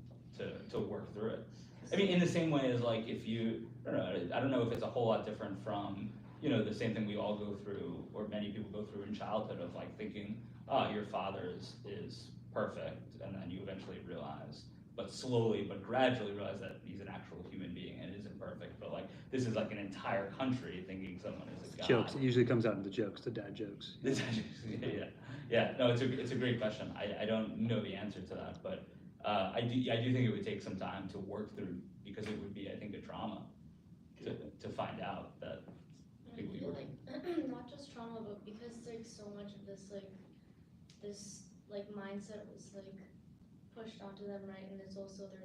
to work through it. I mean, in the same way as like if you, I don't know if it's a whole lot different from, the same thing we all go through, or many people go through in childhood of like thinking, oh, your father is perfect, and then you eventually realize, but slowly, but gradually realize that he's an actual human being and isn't perfect, but like, this is like an entire country thinking someone is a god.
Jokes, it usually comes out in the jokes, the dad jokes.
Yeah, no, it's a great question. I don't know the answer to that, but I do think it would take some time to work through, because it would be, I think, a trauma to find out that
I feel like not just trauma, but because like so much of this mindset was like pushed onto them, right? And there's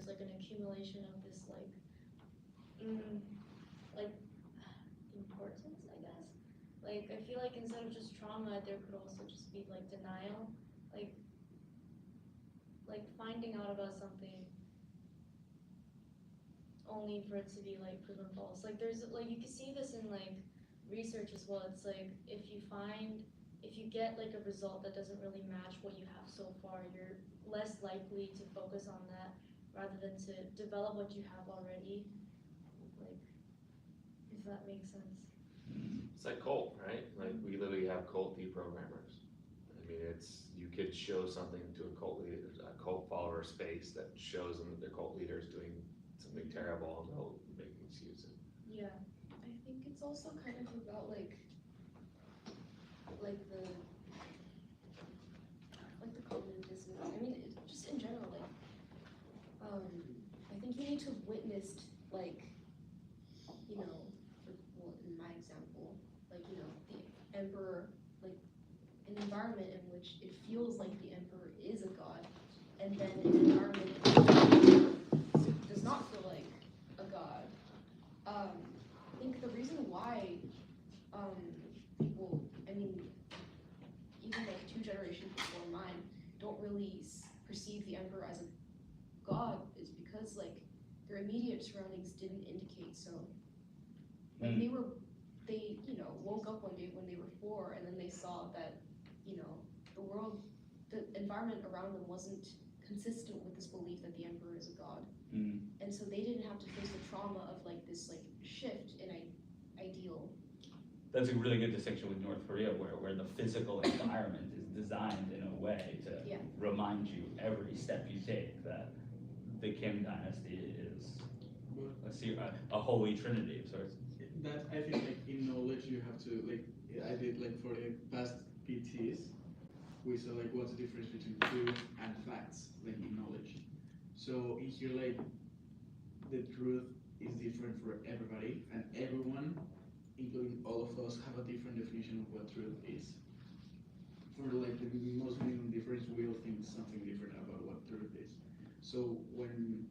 like an accumulation of this like importance, I guess. Like I feel like instead of just trauma, there could also just be like denial, like finding out about something only for it to be like proven false. Like there's like you can see this in like research as well. It's like if you get like a result that doesn't really match what you have so far, you're less likely to focus on that rather than to develop what you have already. Like, if that makes sense.
It's like cult, right? Like we literally have cult deprogrammers. I mean, you could show something to a cult leader, a cult follower space that shows them that their cult leader is doing something terrible, and they'll make excuses.
Yeah.
I think it's also kind of about like the cognitive dissonance. I mean, just in general, I think you need to witness in my example, the emperor, like an environment in which it feels like the emperor is a god, and then an environment in which it does not feel like a god. I think the reason why people, I mean, even like 2 generations before mine, don't really perceive the emperor as a god is because like their immediate surroundings didn't indicate so. Like they woke up one day when they were 4, and then they saw that the environment around them wasn't consistent with this belief that the emperor is a god.
Mm.
And so they didn't have to face the trauma of like this like shift in ideal.
That's a really good distinction with North Korea, where the physical environment is designed in a way to
Yeah.
remind you every step you take that the Kim dynasty is, let's see, a holy trinity of sorts.
That I think like in knowledge you have to like I did like for the past PTs we saw like what's the difference between truth and facts like in knowledge. So in here like the truth is different for everybody and everyone, including all of us, have a different definition of what truth is. For like the most minimum difference, we all think something different about what truth is. So when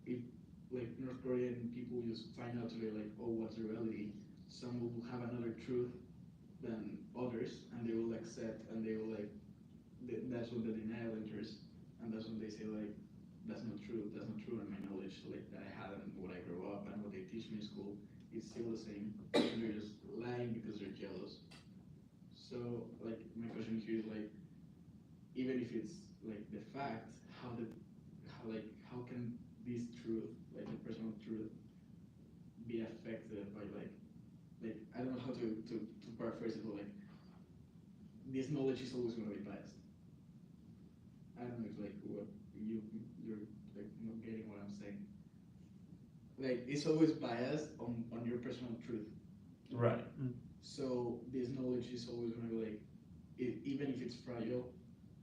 if like North Korean people just find out today like, oh, what's the reality? Some will have another truth than others, and they will accept, and they will like, that's when the denial enters, and that's when they say like, that's not true in my knowledge, like that I had and what I grew up and what they teach me in school, it's still the same, and they're just lying because they're jealous. So like, my question here is like, even if it's like the fact, how can this truth, like the personal truth, be affected by like I don't know how to paraphrase it, but like this knowledge is always going to be biased. I don't know if like what you're like not getting what I'm saying. Like it's always biased on your personal truth.
Right.
So this knowledge is always going to be like, even if it's fragile,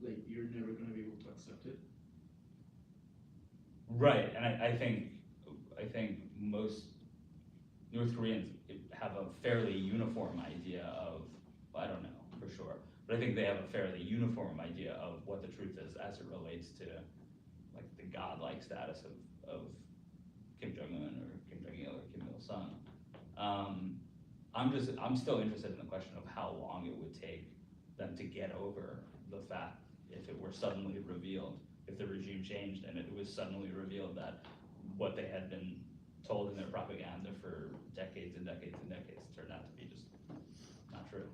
like you're never going to be able to accept it.
Right, and I think most North Koreans have a fairly uniform idea of, I don't know for sure, but I think they have a fairly uniform idea of what the truth is as it relates to like the godlike status of Kim Jong-un or Kim Jong-il or Kim Il-sung. I'm still interested in the question of how long it would take them to get over the fact if it were suddenly revealed, if the regime changed and it was suddenly revealed that what they had been told in their propaganda for decades and decades and decades turned out to be just not true.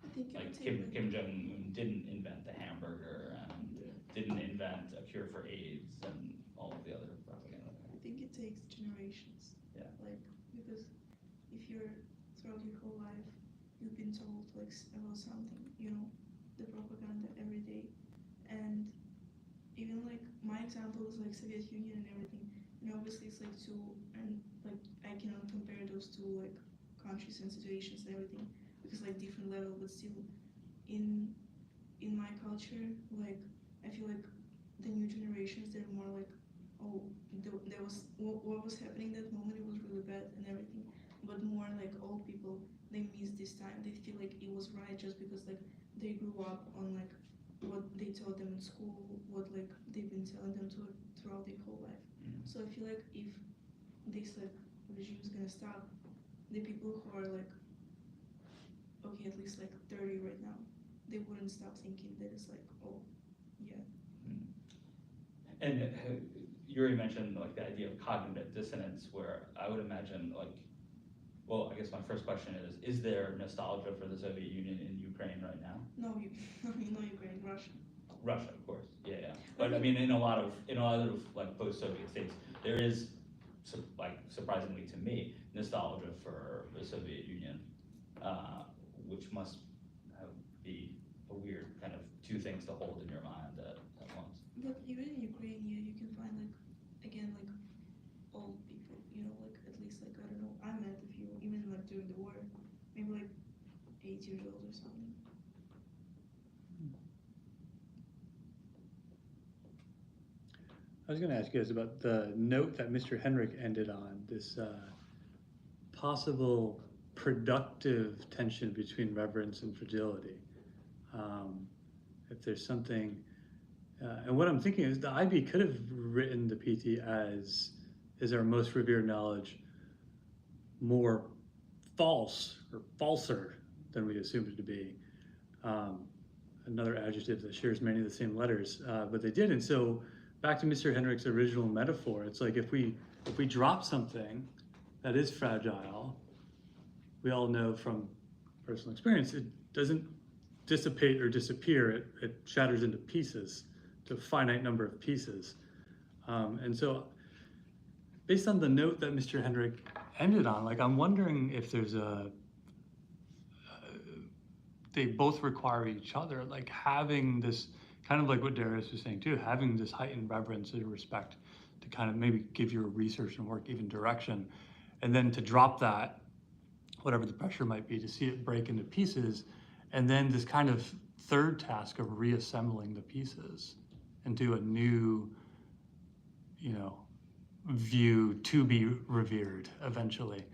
I think it
Like
would take
Kim Jong-un didn't invent the hamburger and didn't invent a cure for AIDS and all of the other propaganda.
I think it takes generations.
Yeah.
Like, because if you're throughout your whole life, you've been told like about something, you know, the propaganda every day, and even like my example is like Soviet Union and everything, and obviously it's like two, and like I cannot compare those two like countries and situations and everything because like different level, but still in my culture, like I feel like the new generations, they're more like, oh, there was what was happening that moment, it was really bad and everything, but more like old people, they miss this time, they feel like it was right just because like they grew up on like what they taught them in school, what like they've been telling them throughout their whole life. So I feel like if this like regime is gonna stop, the people who are like, okay, at least like 30 right now, they wouldn't stop thinking that it's like, oh, yeah.
And Yuri mentioned like the idea of cognitive dissonance, where I would imagine like, well, I guess my first question is there nostalgia for the Soviet Union in Ukraine right now?
No, Ukraine, Russia.
Russia, of course, yeah. But I mean, in a lot of like post-Soviet states, there is like surprisingly to me nostalgia for the Soviet Union, which must be a weird kind of two things to hold in your mind at once.
But even in Ukraine, you can find like, again, like old people, you know, like at least like, I don't know, I met a few, even like during the war, maybe like 8 years old or something.
I was going to ask you guys about the note that Mr. Henrik ended on, this possible productive tension between reverence and fragility. If there's something, and what I'm thinking is the IB could have written the PT as, is our most revered knowledge more false or falser than we assumed it to be? Another adjective that shares many of the same letters, but they didn't. So back to Mr. Henrik's original metaphor, it's like if we drop something that is fragile, we all know from personal experience, it doesn't dissipate or disappear, it shatters into pieces. to a finite number of pieces. And so based on the note that Mr. Hendrick ended on, like I'm wondering if there's they both require each other, like having this, kind of like what Darius was saying too, having this heightened reverence and respect to kind of maybe give your research and work even direction, and then to drop that, whatever the pressure might be, to see it break into pieces, and then this kind of third task of reassembling the pieces into a new, you know, view to be revered eventually.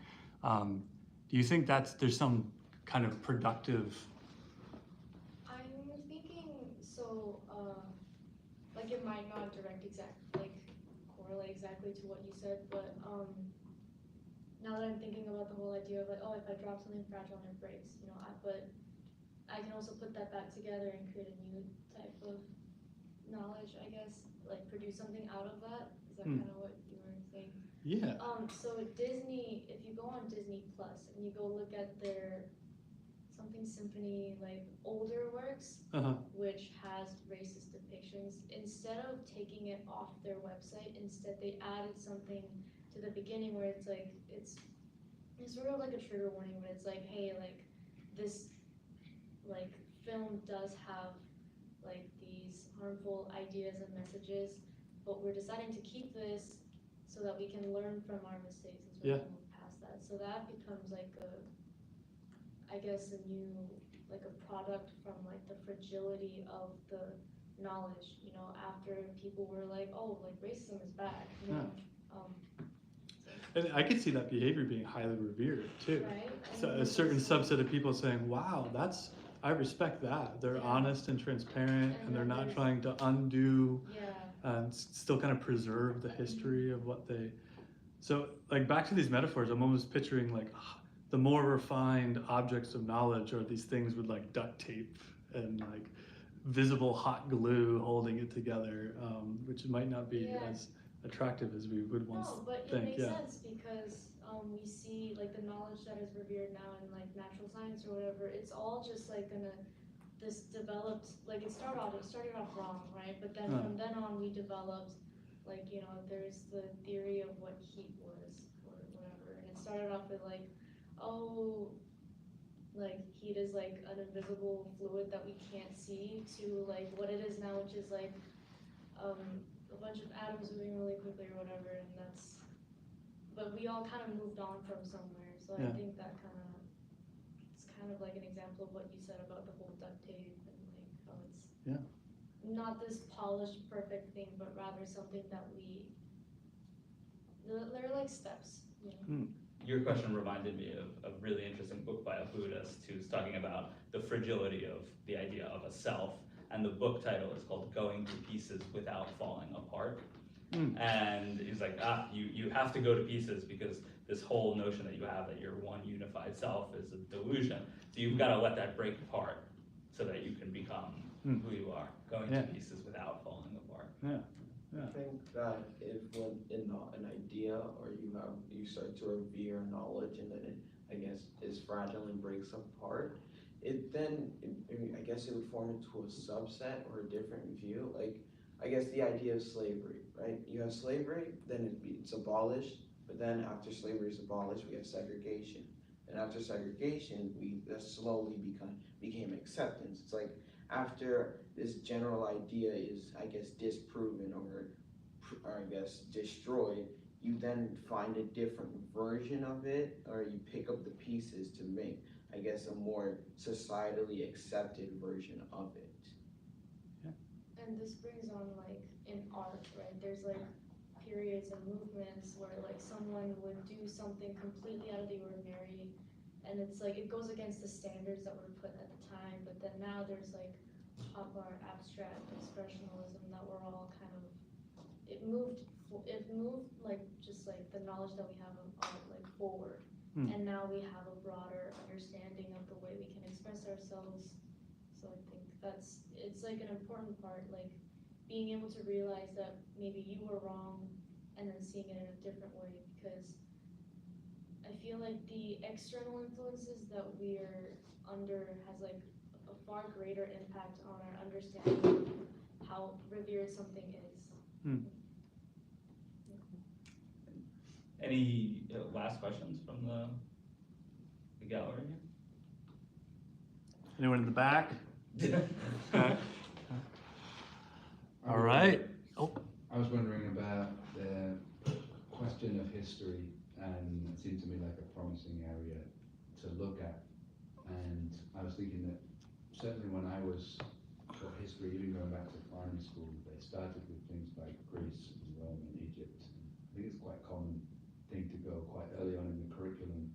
Do you think there's some kind of productive?
I'm thinking, so, like it might not correlate exactly to what you said, but, now that I'm thinking about the whole idea of like, oh, if I drop something fragile and it breaks, you know, but I can also put that back together and create a new type of knowledge, I guess, like produce something out of that. Is that kind of what you were saying?
Yeah.
So Disney, if you go on Disney Plus and you go look at their something symphony, like older works, which has racist depictions, instead of taking it off their website, instead they added something to the beginning where it's like, it's sort of like a trigger warning, but it's like, hey, like this like film does have like these harmful ideas and messages, but we're deciding to keep this so that we can learn from our mistakes and sort of move past that. So that becomes like I guess a new, like a product from like the fragility of the knowledge, you know, after people were like, oh, like racism is bad, you know.
And I could see that behavior being highly revered too.
Right?
So a certain subset of people saying, wow, I respect that. They're honest and transparent, and they're not trying to undo and still kind of preserve the history of what they. So like back to these metaphors, I'm almost picturing like the more refined objects of knowledge are these things with like duct tape and like visible hot glue holding it together, which might not be as attractive as we would once
No, but
think.
it makes sense because we see like the knowledge that is revered now in like natural science or whatever. It's all just like this developed, like it started off wrong, right? But then from then on we developed like, you know, there's the theory of what heat was or whatever, and it started off with like, oh, like heat is like an invisible fluid that we can't see, to like what it is now, which is like a bunch of atoms moving really quickly or whatever, and but we all kind of moved on from somewhere, so I think that it's kind of like an example of what you said about the whole duct tape and like how it's not this polished perfect thing, but rather something that they're like steps, you know?
Your question reminded me of a really interesting book by a Buddhist who's talking about the fragility of the idea of a self, and the book title is called Going to Pieces Without Falling Apart. And he's like, you have to go to pieces because this whole notion that you have that you're one unified self is a delusion. So you've got to let that break apart so that you can become who you are, going to pieces without falling apart.
I think that if when an idea or you start to revere knowledge and then it, I guess, is fragile and breaks apart, I guess it would form into a subset or a different view. Like, I guess the idea of slavery, right? You have slavery, then it's abolished, but then after slavery is abolished, we have segregation. And after segregation, that slowly became acceptance. It's like after this general idea is, I guess, disproven or I guess destroyed, you then find a different version of it, or you pick up the pieces to make, I guess, a more societally accepted version of it.
And this brings on like in art, right? There's like periods and movements where like someone would do something completely out of the ordinary, and it's like it goes against the standards that were put at the time, but then now there's like pop art, abstract expressionism that we're all kind of, it moved like just like the knowledge that we have of art like forward, and now we have a broader understanding of the way we can express ourselves. So I think it's like an important part, like being able to realize that maybe you were wrong and then seeing it in a different way, because I feel like the external influences that we're under has like a far greater impact on our understanding of how how revered something is.
Any last questions from the gallery
Anyone in the back?
here?
All right.
I was wondering about the question of history, and it seemed to me like a promising area to look at. And I was thinking that certainly when I was taught history, even going back to primary school, they started with things like Greece and Rome and Egypt. I think it's quite a common thing to go quite early on in the curriculum,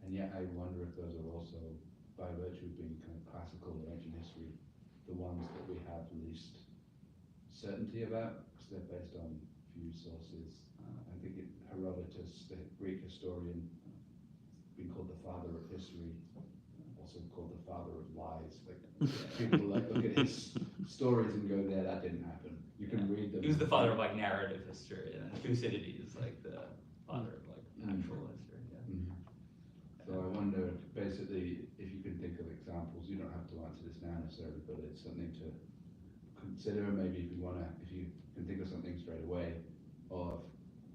and yet I wonder if those are also, by virtue of being kind of classical or ancient history, the ones that we have least certainty about, because they're based on few sources. I think Herodotus, the Greek historian, been called the father of history, also called the father of lies. Like people like look at his stories and go, "There, that didn't happen." You can read them.
He was the father of like narrative history, and Thucydides, like the father of like actual history. Yeah.
So I wonder, basically, if you can think of examples, you don't have to answer this now necessarily, but it's something to consider. Maybe if you can think of something straight away of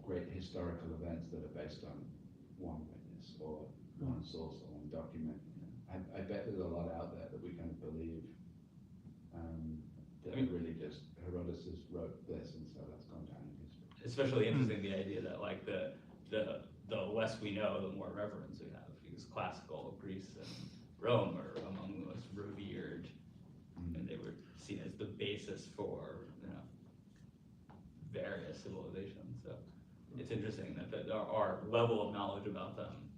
great historical events that are based on one witness or one source or one document. I bet there's a lot out there that we kind of believe that really just Herodotus wrote this, and so that's gone down in history.
Especially interesting the idea that like the less we know, the more reverence we have, because classical Greece and Rome are among the most revered, and they were seen as the basis for various civilizations. So it's interesting that our level of knowledge about them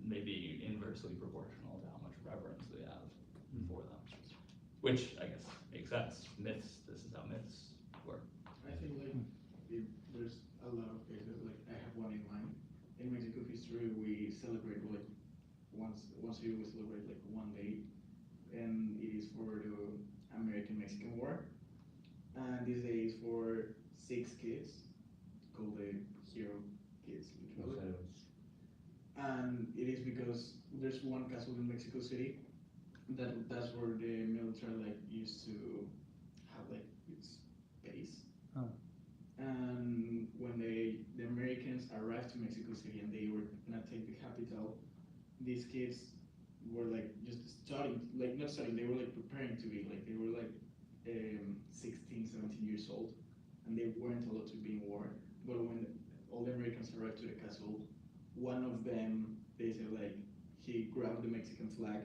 may be inversely proportional to how much reverence we have for them, which I guess makes sense. Myths, this is how myths work.
I think like there's a lot of cases. Like I have one in mind. In Mexico history, we celebrate like once a year we celebrate like one day, and it is for the American-Mexican War. And this day is for 6 kids called the hero kids, literally. And it is because there's one castle in Mexico City that's where the military like used to have like its base. And when the Americans arrived to Mexico City and they were gonna take the capital, these kids were like just studying, like not studying, they were like preparing to be, like they were like 16, 17 years old, and they weren't allowed to be in war. But when all the Americans arrived to the castle, one of them, they said like, he grabbed the Mexican flag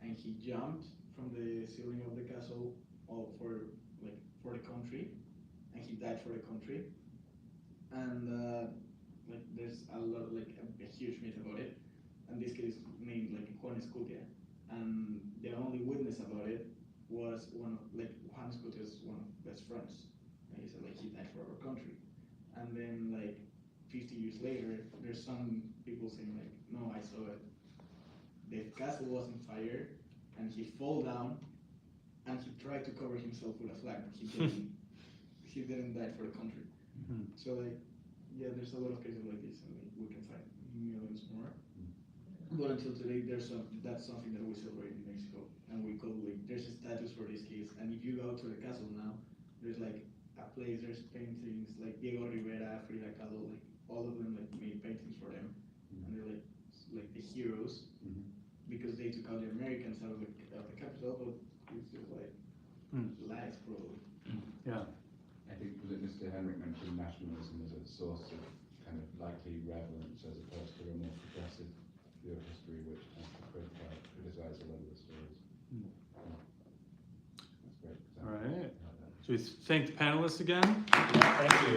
and he jumped from the ceiling of the castle all for the country, and he died for the country. And like there's a lot, like a huge myth about it. And this kid is named like Juan Escutia, and the only witness about it was Juan Escutia's one of his best friends. And he said like he died for our country. And then like 50 years later, there's some people saying like, no, I saw it. The castle was on fire, and he fell down, and he tried to cover himself with a flag, but he didn't. He didn't die for the country. So like, yeah, there's a lot of cases like this, and we can find millions more. But until today, that's something that we celebrate in Mexico, and we call like there's a status for these kids. And if you go to the castle now, there's like a place, there's paintings like Diego Rivera, Frida Kahlo, like all of them like made paintings for them, and they're like the heroes because they took out the Americans out of the capital, but it's just like lies probably.
Yeah.
I think that Mr. Henrik mentioned nationalism as a source of kind of likely reverence as opposed to a more progressive view of history, which has to criticize a lot of the stories. That's great.
All right. So we thank the panelists again.
Thank you.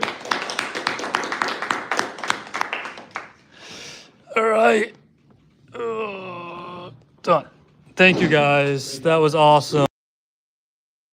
All right. Done. Thank you guys. That was awesome.